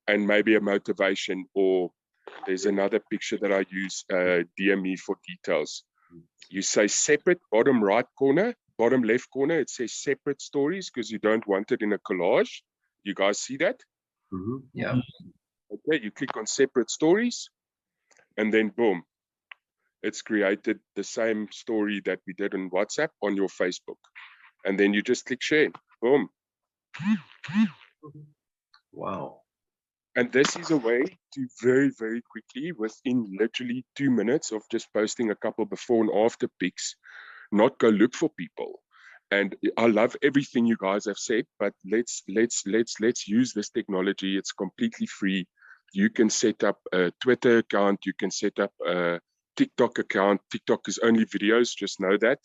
And maybe a motivation, or there's another picture that I use, DM me for details. You say separate, bottom right corner, bottom left corner, it says separate stories because you don't want it in a collage. You guys see that? Mm-hmm. Yeah. Okay, you click on separate stories and then boom, it's created the same story that we did on WhatsApp on your Facebook. And then you just click share, boom. Wow. And this is a way to very, very quickly, within literally 2 minutes of just posting a couple before and after pics, not go look for people And I love everything you guys have said, but let's use this technology. It's completely free. You can set up a Twitter account. You can set up a TikTok account. TikTok is only videos, just know that.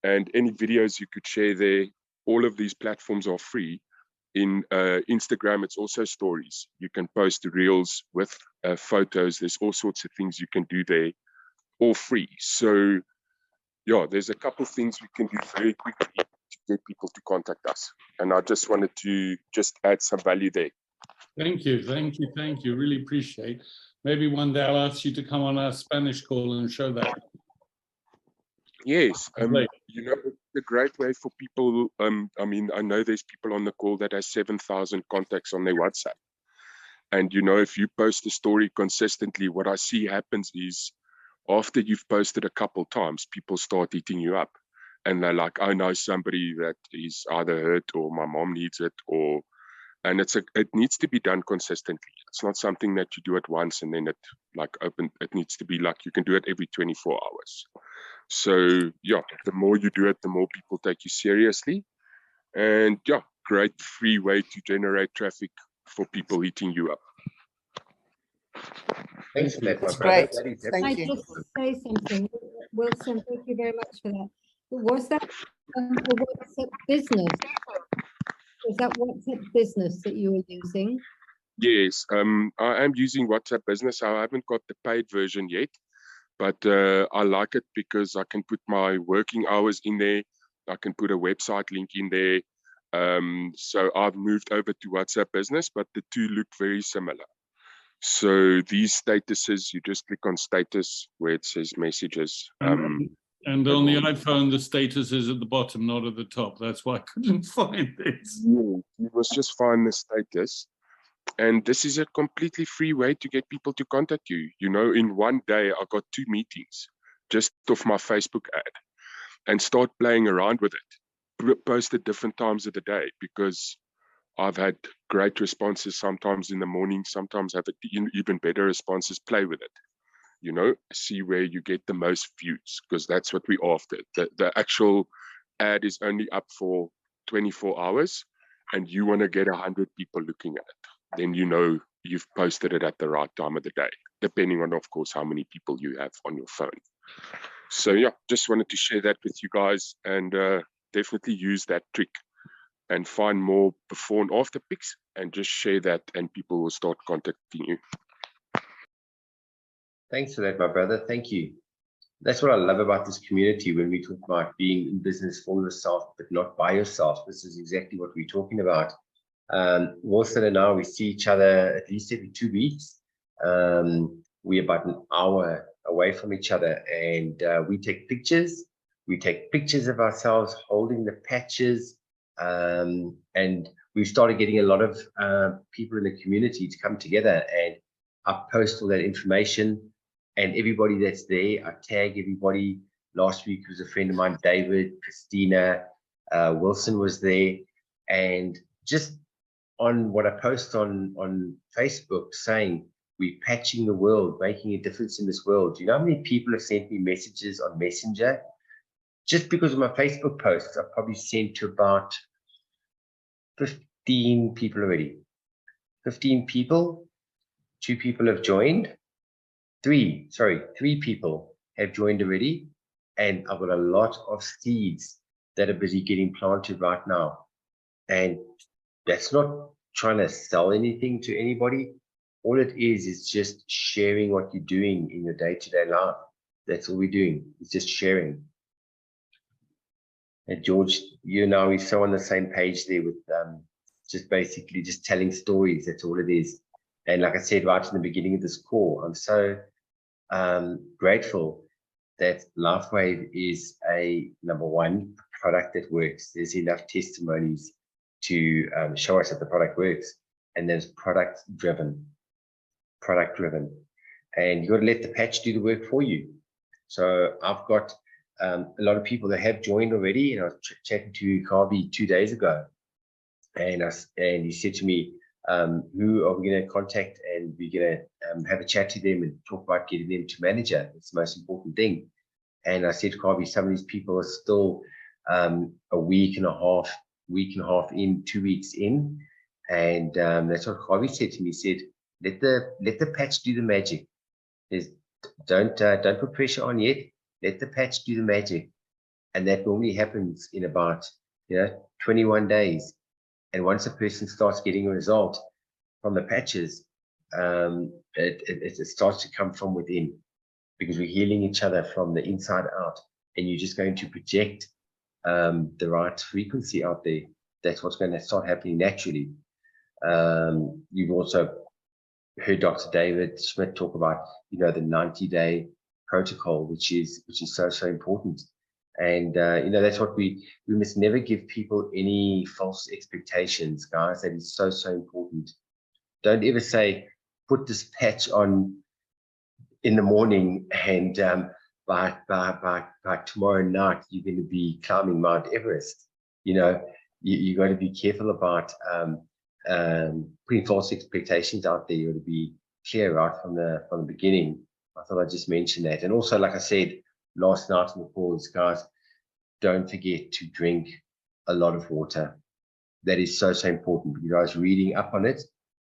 And any videos you could share there, all of these platforms are free. In Instagram, it's also stories. You can post reels with photos. There's all sorts of things you can do there, all free. So yeah, there's a couple things we can do very quickly to get people to contact us. And I just wanted to just add some value there. Thank you, thank you, thank you. Really appreciate. Maybe one day I'll ask you to come on our Spanish call and show that. Yes, you know, the great way for people, I mean, I know there's people on the call that has 7,000 contacts on their WhatsApp. And, you know, if you post a story consistently, what I see happens is after you've posted a couple times, people start hitting you up. And they're like, I know somebody that is either hurt or my mom needs it, or, and it needs to be done consistently. It's not something that you do at once and then it needs to be like, you can do it every 24 hours. So yeah, the more you do it, the more people take you seriously. And yeah, great free way to generate traffic for people hitting you up. Thanks for that, my That's brother. great. That is Thank Can I you. just say something? Wilson, thank you very much for that. Was that a WhatsApp business? Was that WhatsApp business that you were using? Yes, I am using WhatsApp Business. I haven't got the paid version yet, but I like it because I can put my working hours in there. I can put a website link in there. So I've moved over to WhatsApp Business, but the two look very similar. So these statuses, you just click on status where it says messages. And on the iPhone, the status is at the bottom, not at the top. That's why I couldn't find it. Yeah, you must just find the status. And this is a completely free way to get people to contact you. You know, in one day, I got 2 meetings just off my Facebook ad, and start playing around with it. Post at different times of the day, because I've had great responses sometimes in the morning, sometimes have even better responses. Play with it, you know, see where you get the most views, because that's what we're after. The actual ad is only up for 24 hours and you want to get 100 people looking at it. Then you know you've posted it at the right time of the day, depending on, of course, how many people you have on your phone. So yeah, just wanted to share that with you guys, and definitely use that trick and find more before and after pics and just share that, and people will start contacting you. Thanks for that, my brother. Thank you. That's what I love about this community when we talk about being in business for yourself, but not by yourself. This is exactly what we're talking about. Wilson and I, we see each other at least every 2 weeks. We're about an hour away from each other, and we take pictures. We take pictures of ourselves holding the patches, and we've started getting a lot of people in the community to come together, and I post all that information, and everybody that's there, I tag everybody. Last week was a friend of mine, David, Christina, Wilson was there, and just on what I post on Facebook saying we're patching the world, making a difference in this world. Do you know how many people have sent me messages on Messenger? Just because of my Facebook posts, I've probably sent to about 15 people already. 15 people, 2 people have joined. 3 people have joined already. And I've got a lot of seeds that are busy getting planted right now. And that's not trying to sell anything to anybody. All it is just sharing what you're doing in your day-to-day life. That's all we're doing. It's just sharing. And George, you know, we're so on the same page there with just basically just telling stories. That's all it is. And like I said right in the beginning of this call, I'm so grateful that LifeWave is a #1 product that works. There's enough testimonies to show us that the product works, and there's product driven, and you got to let the patch do the work for you. So I've got a lot of people that have joined already, and I was chatting to Kavi 2 days ago, and he said to me, who are we going to contact, and we're going to have a chat to them and talk about getting them to manager. It's the most important thing. And I said to Kavi, some of these people are still a week and a half in, 2 weeks in. And that's what Harvey said to me. He said, let the patch do the magic. Don't put pressure on yet. Let the patch do the magic. And that normally happens in about 21 days. And once a person starts getting a result from the patches, it starts to come from within, because we're healing each other from the inside out. And you're just going to project the right frequency out there. That's what's going to start happening naturally. You've also heard Dr. David Schmidt talk about, the 90-day protocol, which is so important. And that's what we must never give people any false expectations, guys. That is so important. Don't ever say, put this patch on in the morning, and by tomorrow night you're going to be climbing Mount Everest. You got to be careful about putting false expectations out there. You got to be clear right from the beginning. I thought I'd just mention that. And also, like I said last night on the calls, guys, don't forget to drink a lot of water. That is so important. You guys reading up on it.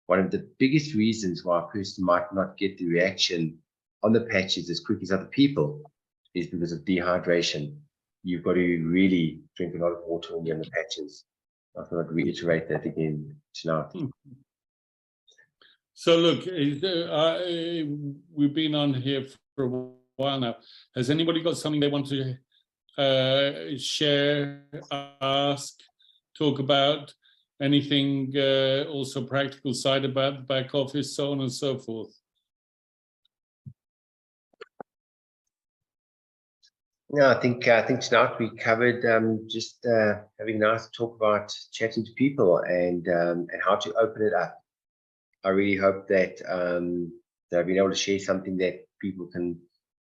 One of the biggest reasons why a person might not get the reaction on the patches as quick as other people is because of dehydration. You've got to really drink a lot of water when you're on the patches. I thought I'd reiterate that again tonight. So look, we've been on here for a while now. Has anybody got something they want to share, ask, talk about? Anything also practical side about the back office, so on and so forth? No, I think tonight we covered just having a nice talk about chatting to people and how to open it up. I really hope that I've been able to share something that people can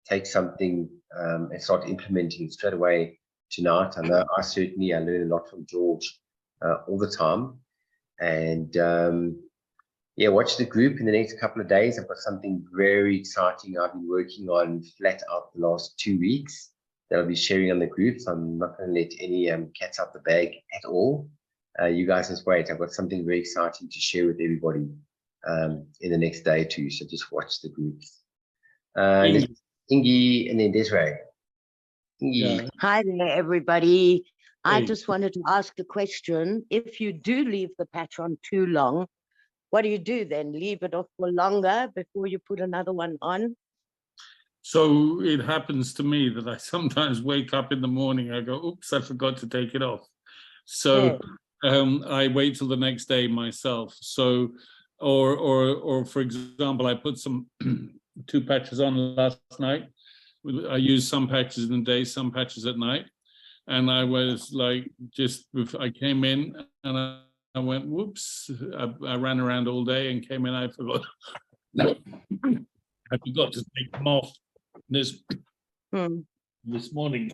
take something and start implementing straight away tonight. I know I learn a lot from George all the time. And watch the group in the next couple of days. I've got something very exciting I've been working on flat out the last 2 weeks that I'll be sharing on the group. So I'm not going to let any cats out the bag at all. You guys just wait. I've got something very exciting to share with everybody in the next day or two. So just watch the groups. Ingi and then Desiree. Yeah. Hi there, everybody. I Hey. just wanted to ask a question. If you do leave the patch on too long, what do you do then? Leave it off for longer before you put another one on? So it happens to me that I sometimes wake up in the morning, I go, oops, I forgot to take it off. So I wait till the next day myself. So, or for example, I put some 2 patches on last night. I used some patches in the day, some patches at night. And I was like, I came in and I went, whoops, I ran around all day and came in, I forgot to take them off this morning.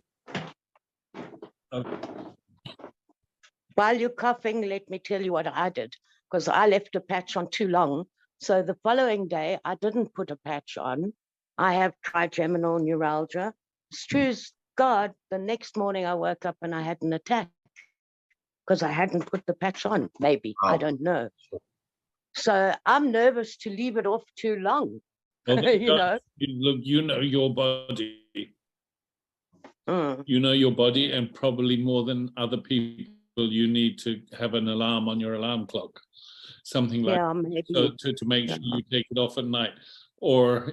While you're coughing, let me tell you what I did, because I left a patch on too long. So the following day, I didn't put a patch on. I have trigeminal neuralgia. It's true as God, the next morning I woke up and I had an attack because I hadn't put the patch on, maybe. I don't know. So I'm nervous to leave it off too long. Well, you know? Look, you know your body. Mm. You know your body, and probably more than other people, you need to have an alarm on your alarm clock. Something like maybe. So to make sure you take it off at night. Or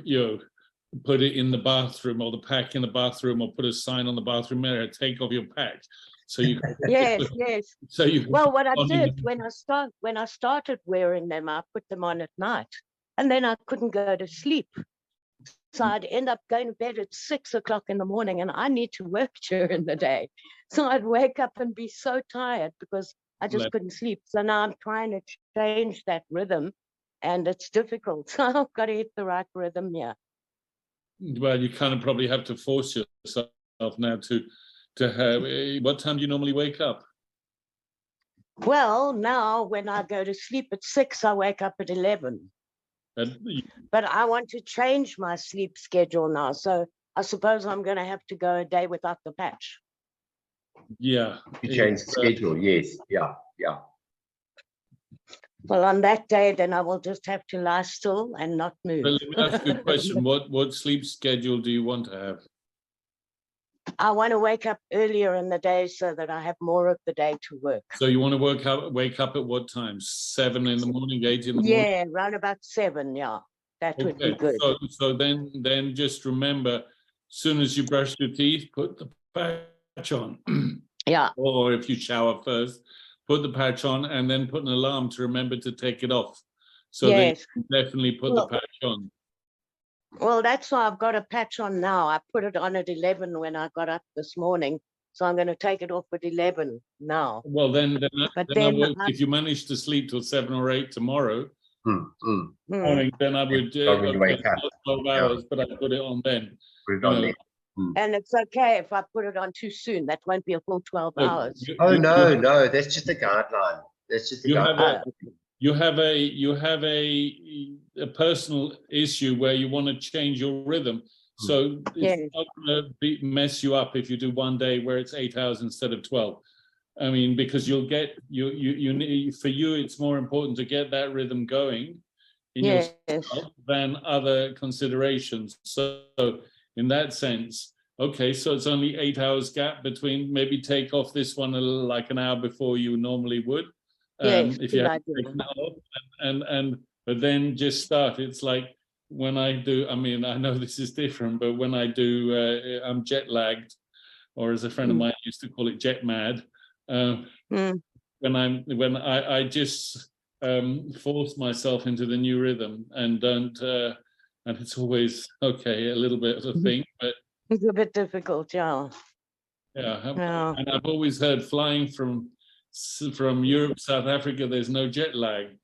put it in the bathroom, or the pack in the bathroom, or put a sign on the bathroom mirror, take off your pack. So you Yes. So you Well, what I did when I started wearing them, I put them on at night, and then I couldn't go to sleep. So I'd end up going to bed at 6 o'clock in the morning, and I need to work during the day. So I'd wake up and be so tired because I just couldn't sleep. So now I'm trying to change that rhythm, and it's difficult. So I've got to hit the right rhythm here. Well, you kind of probably have to force yourself now to have. What time do you normally wake up? Well, now when I go to sleep at 6, I wake up at 11. But I want to change my sleep schedule now. So I suppose I'm going to have to go a day without the patch. Yeah. You change the schedule. Yes. Yeah. Yeah. Well, on that day, then I will just have to lie still and not move. Let me ask you a question. What sleep schedule do you want to have? I want to wake up earlier in the day so that I have more of the day to work. So you want to wake up at what time? 7 in the morning, 8 in the morning? Yeah, around about 7, yeah. That would be good. So then just remember, as soon as you brush your teeth, put the patch on. Yeah. Or if you shower first, put the patch on and then put an alarm to remember to take it off. So Yes. then you definitely put the patch on. Well, that's why I've got a patch on now. I put it on at 11 when I got up this morning. So I'm going to take it off at 11 now. Well, then then if you manage to sleep till 7 or 8 tomorrow morning, then I would wake up. 12 hours, but I put it on then. Put it on there. And it's okay if I put it on too soon. That won't be a full 12 hours. No, that's just a guideline. That's just a guideline. You have a personal issue where you want to change your rhythm. So it's not going to mess you up if you do one day where it's 8 hours instead of 12. I mean, because you'll get you need, for you, it's more important to get that rhythm going in yourself than other considerations. So in that sense, okay, so it's only 8 hours gap between, maybe take off this one like an hour before you normally would. If you have taken it off, but then just start. It's like when I do, I mean, I know this is different, but when I do, I'm jet lagged, or as a friend of mine used to call it, jet mad. When I just force myself into the new rhythm and don't, and it's always okay, a little bit of a thing, but it's a bit difficult, yeah. Yeah, and I've always heard flying from Europe, South Africa, there's no jet lag.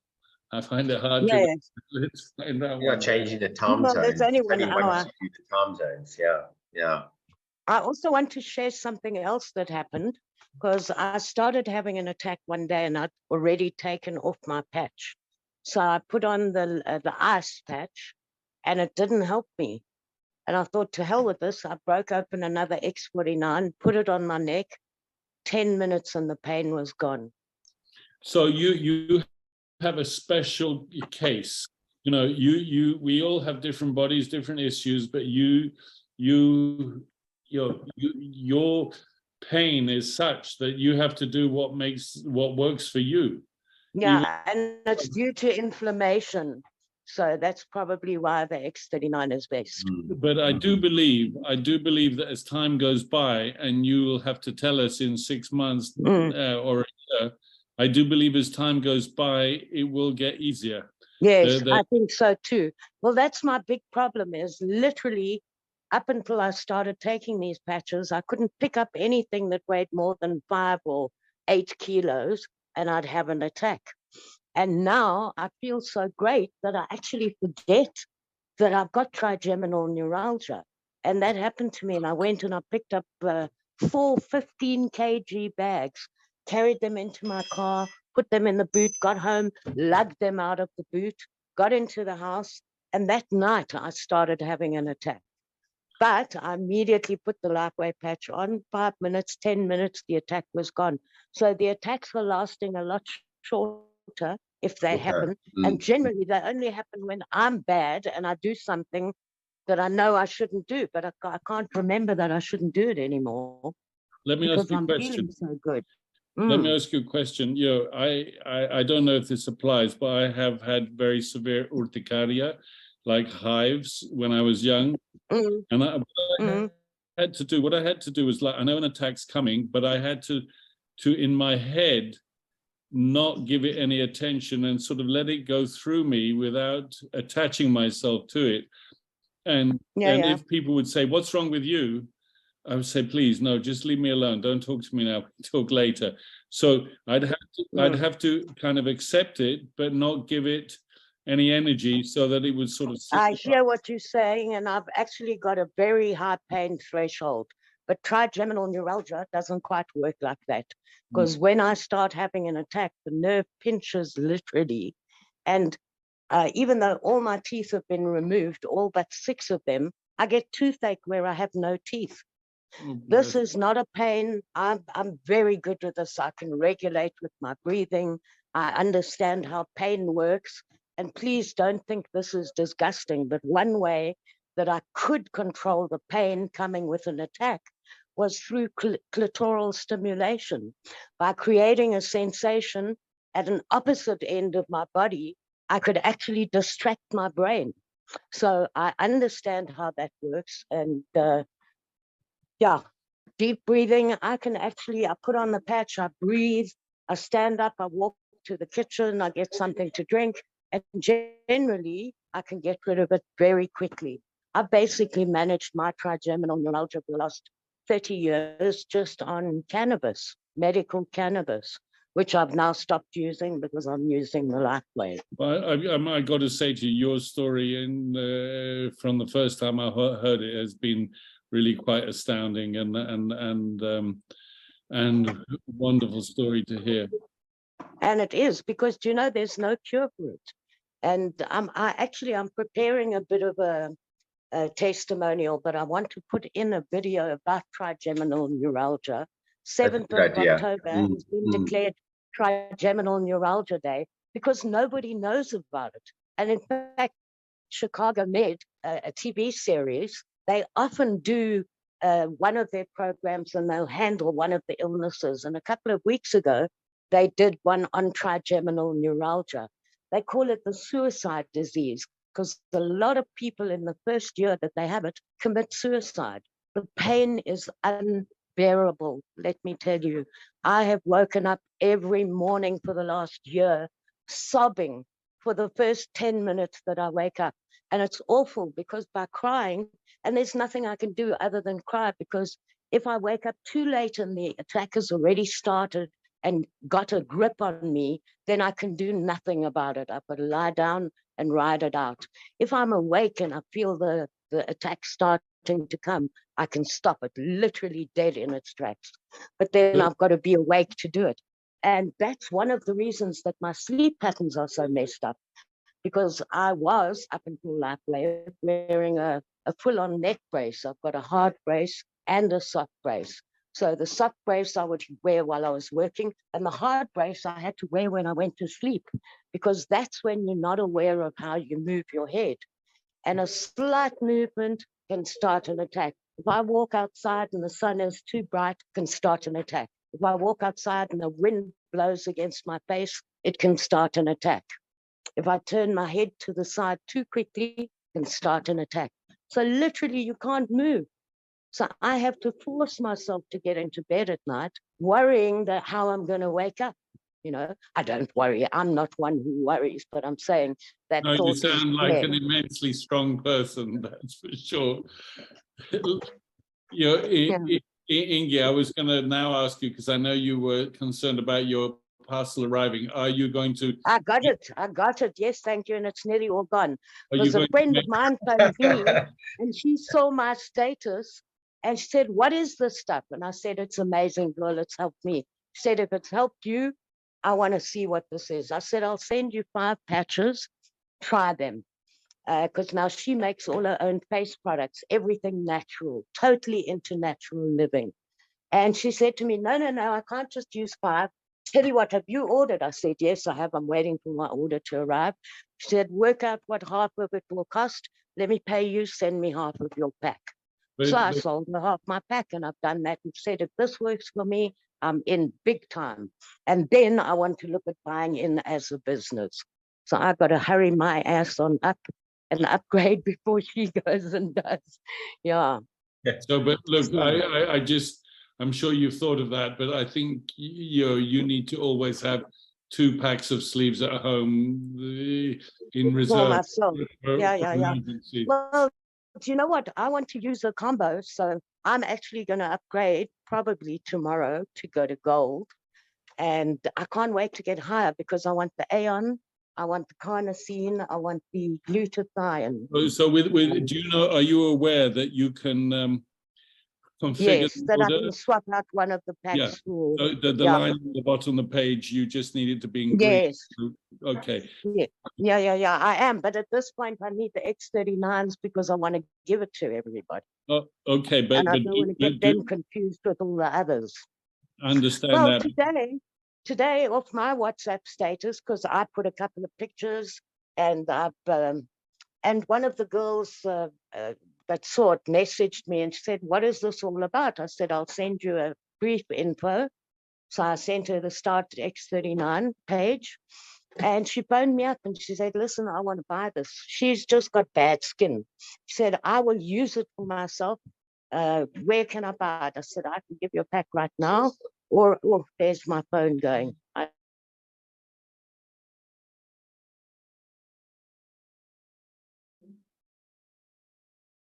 I find it hard to explain that one. Changing the time zones. There's only 1 hour. The time zones. Yeah. I also want to share something else that happened, because I started having an attack one day and I'd already taken off my patch. So I put on the ice patch and it didn't help me. And I thought, to hell with this. I broke open another X49, put it on my neck, 10 minutes and the pain was gone. So you have a special case. You know, we all have different bodies, different issues, but your pain is such that you have to do what works for you. Yeah, and it's due to inflammation. So that's probably why the X39 is best. But I do believe that as time goes by, and you will have to tell us in 6 months or a year, I do believe as time goes by, it will get easier. Yes, I think so too. Well, that's my big problem, is literally up until I started taking these patches, I couldn't pick up anything that weighed more than 5 or 8 kilos and I'd have an attack. And now I feel so great that I actually forget that I've got trigeminal neuralgia. And that happened to me. And I went and I picked up 4 15 kg bags, carried them into my car, put them in the boot, got home, lugged them out of the boot, got into the house. And that night I started having an attack. But I immediately put the LifeWave patch on. 5 minutes, 10 minutes, the attack was gone. So the attacks were lasting a lot shorter if they happen. And generally they only happen when I'm bad and I do something that I know I shouldn't do, but I can't remember that I shouldn't do it anymore. Let me ask you a question. Feeling so good. Let me ask you a question. You know, I don't know if this applies, but I have had very severe urticaria, like hives, when I was young. And what I had to do was, like, I know an attack's coming, but I had to in my head not give it any attention and sort of let it go through me without attaching myself to it. And if people would say, "What's wrong with you?" I would say, "Please, no, just leave me alone. Don't talk to me now. Talk later." So I'd have to kind of accept it, but not give it any energy, so that it would sort of. I hear what you're saying, and I've actually got a very high pain threshold. But trigeminal neuralgia doesn't quite work like that, because when I start having an attack, the nerve pinches literally. And even though all my teeth have been removed, all but 6 of them, I get toothache where I have no teeth. Oh, This bless. is not a pain. I'm very good with this. I can regulate with my breathing. I understand how pain works. And please don't think this is disgusting, but one way that I could control the pain coming with an attack was through clitoral stimulation. By creating a sensation at an opposite end of my body, I could actually distract my brain. So I understand how that works. And yeah, deep breathing. I put on the patch, I breathe, I stand up, I walk to the kitchen, I get something to drink, and generally I can get rid of it very quickly. I've basically managed my trigeminal neuralgia for the last 30 years just on cannabis, medical cannabis, which I've now stopped using because I'm using the LifeWave. I got to say to you, your story from the first time I heard it has been really quite astounding and wonderful story to hear. And it is, because, you know, there's no cure for it. And I'm preparing a bit of a testimonial, but I want to put in a video about trigeminal neuralgia. 7th of October has been declared Trigeminal Neuralgia Day because nobody knows about it. And in fact, Chicago Med, a TV series, they often do one of their programs and they'll handle one of the illnesses. And a couple of weeks ago, they did one on trigeminal neuralgia. They call it the suicide disease because a lot of people in the first year that they have it commit suicide. The pain is unbearable, let me tell you. I have woken up every morning for the last year sobbing for the first 10 minutes that I wake up. And it's awful because by crying, and there's nothing I can do other than cry, because if I wake up too late and the attack has already started and got a grip on me, then I can do nothing about it. I've got to lie down and ride it out. If I'm awake and I feel the attack starting to come, I can stop it, literally dead in its tracks. But then I've got to be awake to do it. And that's one of the reasons that my sleep patterns are so messed up, because I was, up until LifeWave, wearing a full-on neck brace. I've got a hard brace and a soft brace. So the soft brace I would wear while I was working, and the hard brace I had to wear when I went to sleep, because that's when you're not aware of how you move your head. And a slight movement can start an attack. If I walk outside and the sun is too bright, it can start an attack. If I walk outside and the wind blows against my face, it can start an attack. If I turn my head to the side too quickly, it can start an attack. So literally you can't move. So I have to force myself to get into bed at night, worrying that how I'm going to wake up. You know, I don't worry. I'm not one who worries, but I'm saying that No, thought you sound is like there. an immensely strong person, that's for sure. You know, Inge, I was going to now ask you, because I know you were concerned about your parcel arriving. Are you going to? I got it. Yes, thank you. And it's nearly all gone. Because a friend of mine phoned me and she saw my status and she said, "What is this stuff?" And I said, "It's amazing, girl. It's helped me." She said, "If it's helped you, I want to see what this is." I said, "I'll send you 5 patches. Try them." Because now she makes all her own face products, everything natural, totally into natural living. And she said to me, no, I can't just use 5. Tell you what, have you ordered? I said, yes, I have. I'm waiting for my order to arrive. She said, work out what half of it will cost. Let me pay you, send me half of your pack. So I sold her half my pack, and I've done that and said, if this works for me, I'm in big time. And then I want to look at buying in as a business. So I've got to hurry my ass on up and upgrade before she goes and does. Yeah. So, but look, I'm sure you've thought of that, but I think you need to always have 2 packs of sleeves at home in reserve. For myself. For Yeah. Well, do you know what? I want to use a combo, so I'm actually going to upgrade probably tomorrow to go to gold. And I can't wait to get higher because I want the Aeon, I want the carnosine, I want the glutathione. So do you know, are you aware that you can configure Yes, the that I order? can swap out one of the Yeah. packs for. So the Yeah. line at the bottom of the page, you just need it to be in green. Yes. Okay. Yeah. I am, but at this point, I need the X39s because I want to give it to everybody, Oh, okay, but and I don't want to get them confused with all the others. I understand Well, that. today off my WhatsApp status, because I put a couple of pictures, and and one of the girls that saw it messaged me and said, "What is this all about?" I said, "I'll send you a brief info." So I sent her the Start X39 page, and she phoned me up and she said, "Listen, I want to buy this." She's just got bad skin. She said, "I will use it for myself. Where can I buy it?" I said, "I can give you a pack right now." Or there's my phone going.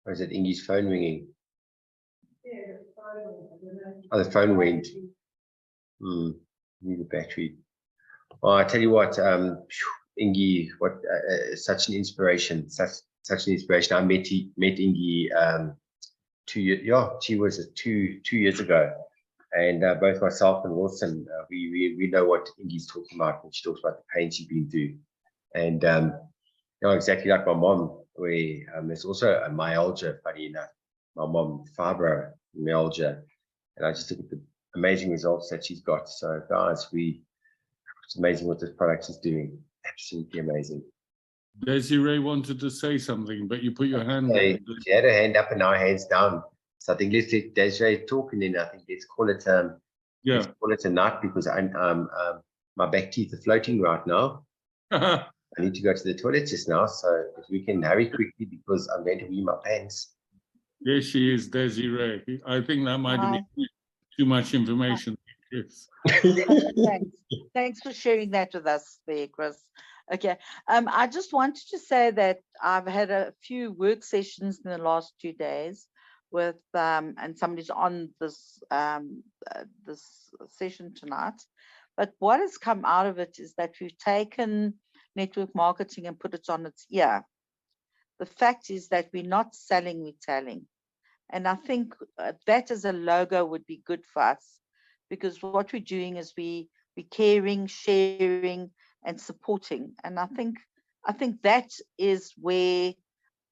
Or is it Ingy's phone ringing? Oh, the phone went. Need a battery. Well, I tell you what, Ingy, what such an inspiration, such an inspiration. I met Ingy 2 years. Yeah, she was two years ago, and both myself and Wilson, we know what Ingy's talking about when she talks about the pain she's been through, and you know, exactly like my mom, where there's also a myalgia. Funny enough, my mom fibromyalgia, and I just look at the amazing results that she's got. So guys, it's amazing what this product is doing. Absolutely amazing. Desiree wanted to say something, but you put your hand up. She had her hand up and now hands down. So I think let's let Desiree talk, and then I think let's call it let's call it a night, because my back teeth are floating right now. I need to go to the toilet just now, so if we can hurry quickly, because I'm going to wee my pants. There she is, Desiree. I think that might have been too much information. Yes. Thanks for sharing that with us there, Chris. Okay, I just wanted to say that I've had a few work sessions in the last 2 days with and somebody's on this this session tonight. But what has come out of it is that we've taken network marketing and put it on its ear. The fact is that we're not selling, we're telling. And I think that as a logo would be good for us, because what we're doing is we're caring, sharing, and supporting. And I think that is where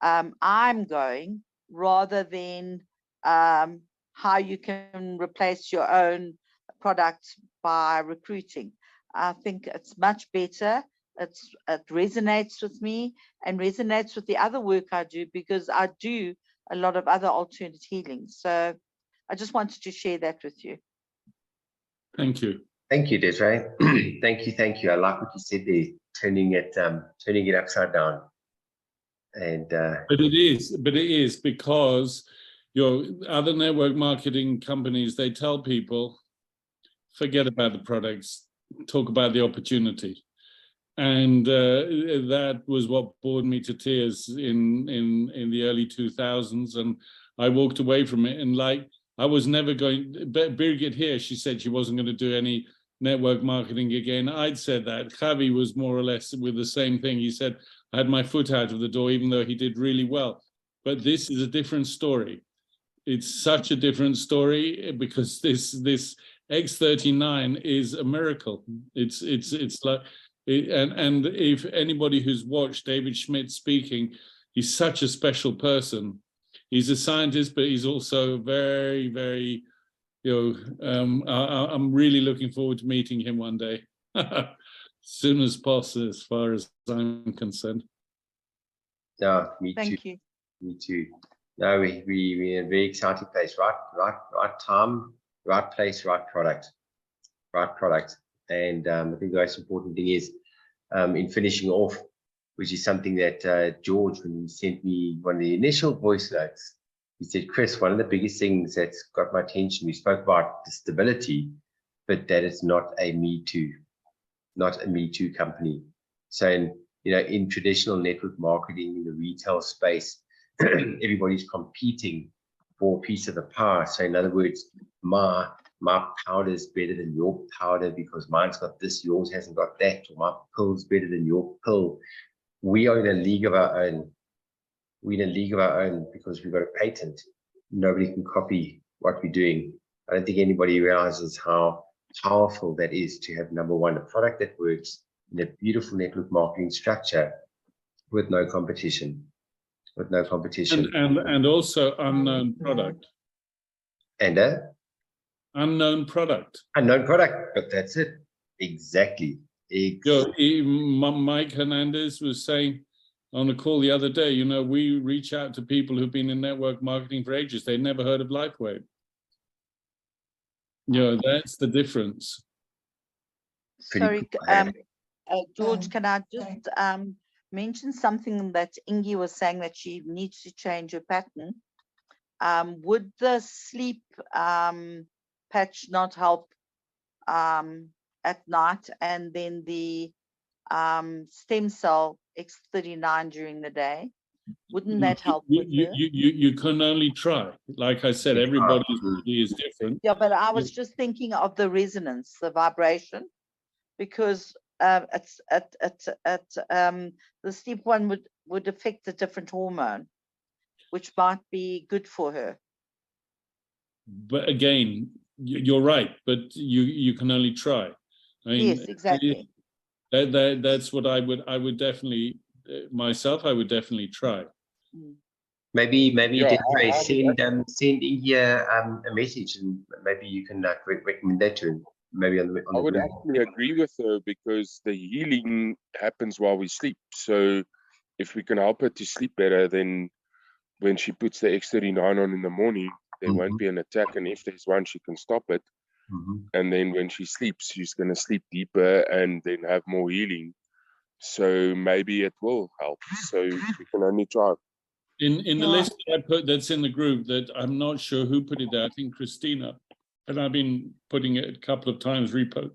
I'm going, rather than how you can replace your own product by recruiting. I think it's much better. It resonates with me and resonates with the other work I do, because I do a lot of other alternate healing. So I just wanted to share that with you. Thank you. Thank you, Desiree. Thank you. I like what you said there, turning it upside down. And but it is because your other network marketing companies, they tell people, forget about the products, talk about the opportunity. And that was what bored me to tears in the early 2000s. And I walked away from it. And like, I was never going, Birgit here, she said she wasn't going to do any network marketing again. I'd said that. Javi was more or less with the same thing. He said, I had my foot out of the door, even though he did really well. But this is a different story. It's such a different story, because this X39 is a miracle. It's like, and if anybody who's watched David Schmidt speaking, he's such a special person. He's a scientist, but he's also very, very, I'm really looking forward to meeting him one day, as soon as possible, as far as I'm concerned. No, me too. Thank you. Me too. No, we're in a very exciting place. Right time, right place, right product. And I think the most important thing is, in finishing off, which is something that George, when he sent me one of the initial voice notes, he said, Chris, one of the biggest things that's got my attention, we spoke about the stability, but that it's not a Me Too company. So in traditional network marketing, in the retail space, everybody's competing for a piece of the pie. So in other words, my powder is better than your powder because mine's got this, yours hasn't got that, or my pill's better than your pill. We are in a league of our own. We're in a league of our own because we've got a patent. Nobody can copy what we're doing. I don't think anybody realizes how powerful that is to have, number one, a product that works in a beautiful network marketing structure with no competition. And also unknown product. And a unknown product. Unknown product, but that's it. Exactly. Mike Hernandez was saying on a call the other day, you know, we reach out to people who've been in network marketing for ages. They'd never heard of LifeWave. You know, that's the difference. Sorry, George, can I just mention something that Ingi was saying, that she needs to change her pattern? Would the sleep patch not help at night, and then the stem cell X39 during the day? Wouldn't that help with her? You can only try. Like I said, everybody's body is different. Yeah, but I was just thinking of the resonance, the vibration, because the sleep one would affect a different hormone, which might be good for her. But again, you're right. But you can only try. I mean, yes, exactly. That's what I would definitely myself. I would definitely try. Maybe Desiree, send Ingi a message, and maybe you can recommend that to him. Maybe on the I would actually agree with her, because the healing happens while we sleep. So if we can help her to sleep better, then when she puts the X39 on in the morning, there won't be an attack, and if there's one, she can stop it. And then when she sleeps, she's going to sleep deeper and then have more healing. So maybe it will help. So we can only try. In the list that I put, that's in the group, that I'm not sure who put it there. I think Christina, and I've been putting it a couple of times, reposting.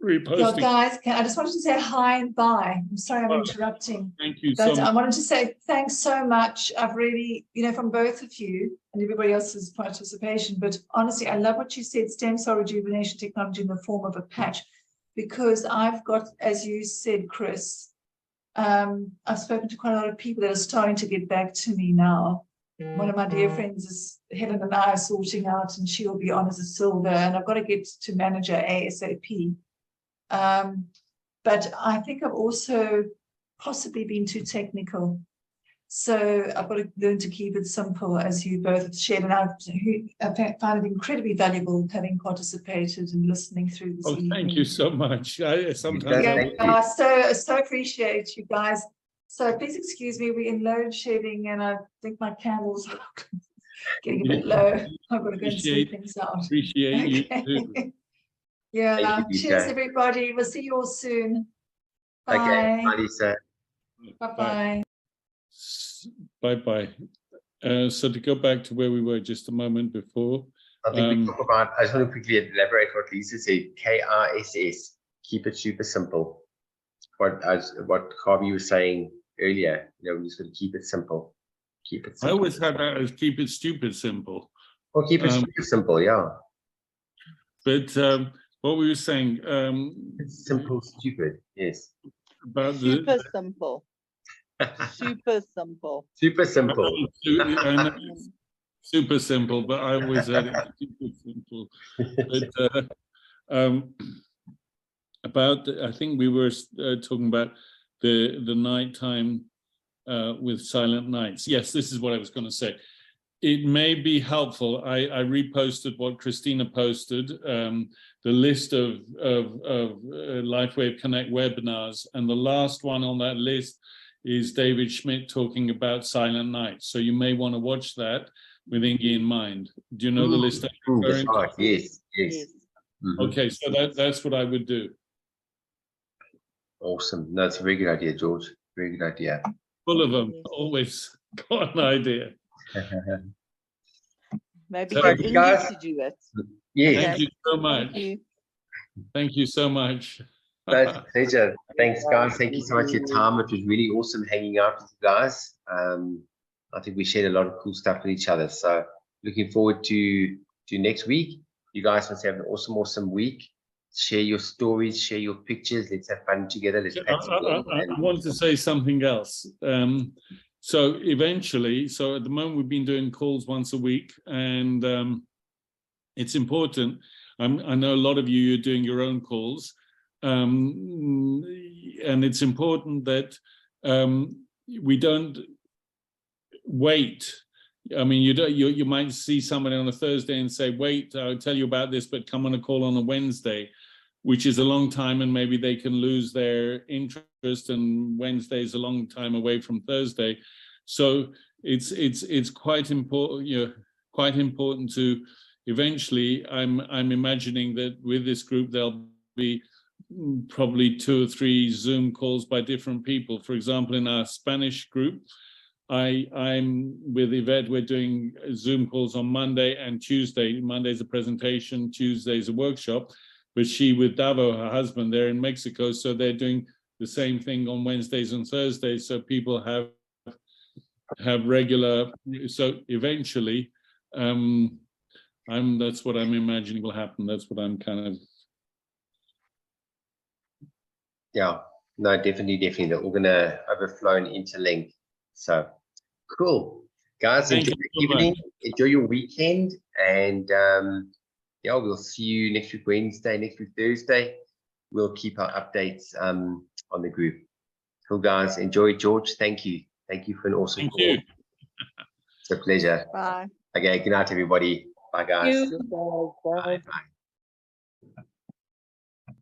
Well, guys, I just wanted to say hi and bye. I'm sorry I'm interrupting. Thank you so much. I wanted to say thanks so much. I've really, from both of you and everybody else's participation, but honestly, I love what you said, stem cell rejuvenation technology in the form of a patch, because I've got, as you said, Chris, I've spoken to quite a lot of people that are starting to get back to me now. One of my dear friends is Helen and I are sorting out, and she will be on as a silver, and I've got to get to manager ASAP. But I think I've also possibly been too technical. So I've got to learn to keep it simple, as you both have shared. And I found it incredibly valuable having participated and listening through this evening. Thank you so much. I so appreciate you guys. So please excuse me, we're in load shedding, and I think my candles are getting a bit low. I've got to go and sort things out. Appreciate you too. Yeah, cheers everybody. We'll see you all soon. Bye. Okay, bye, Lisa. Bye-bye. Bye-bye. So to go back to where we were just a moment before. I think we talk about, I just want to quickly elaborate what Lisa said, KRSS, keep it super simple. What Harvey was saying earlier, we're just going to keep it simple. Keep it simple. I always had that as keep it stupid simple. Or keep it super simple, yeah. But what we were saying, it's simple, stupid, yes. About super simple. Super simple. Super simple. Super simple, but I always had it super simple. But I think we were talking about the nighttime with silent nights. Yes, this is what I was going to say. It may be helpful. I reposted what Christina posted, the list of LifeWave Connect webinars, and the last one on that list is David Schmidt talking about silent nights. So you may want to watch that with Ingi in mind. Do you know the list? Yes. Okay, so that's what I would do. Awesome. No, it's a very good idea, George. Very good idea. Full of them. Always got an idea. Maybe get Ingi to do it. Yes. Thank you so much. Thank you so much. That's a pleasure. Thanks, guys. Thank you so much for your time. It was really awesome hanging out with you guys. I think we shared a lot of cool stuff with each other. So looking forward to next week. You guys must have an awesome week. Share your stories, share your pictures. Let's have fun together. Let's I want to say something else. So eventually, at the moment we've been doing calls once a week, and it's important. I know a lot of you are doing your own calls, and it's important that we don't wait. I mean, you might see somebody on a Thursday and say, wait, I'll tell you about this, but come on a call on a Wednesday, which is a long time, and maybe they can lose their interest, and Wednesday is a long time away from Thursday. So it's quite important, quite important to eventually, I'm imagining that with this group, there'll be probably 2 or 3 Zoom calls by different people. For example, in our Spanish group, I'm with Yvette, we're doing Zoom calls on Monday and Tuesday. Monday's a presentation, Tuesday's a workshop, but she with Davo, her husband, they're in Mexico, so they're doing the same thing on Wednesdays and Thursdays, so people have regular, so eventually, that's what I'm imagining will happen. That's what I'm kind of. Yeah, no, definitely. They're all gonna overflow and interlink. So cool, guys. Enjoy your evening, enjoy your weekend, and yeah, we'll see you next week Wednesday, next week Thursday. We'll keep our updates on the group. Cool, guys. Enjoy, George. Thank you for an awesome call. It's a pleasure. Bye. Okay, good night, everybody. Bye, guys. Bye. Bye. Bye.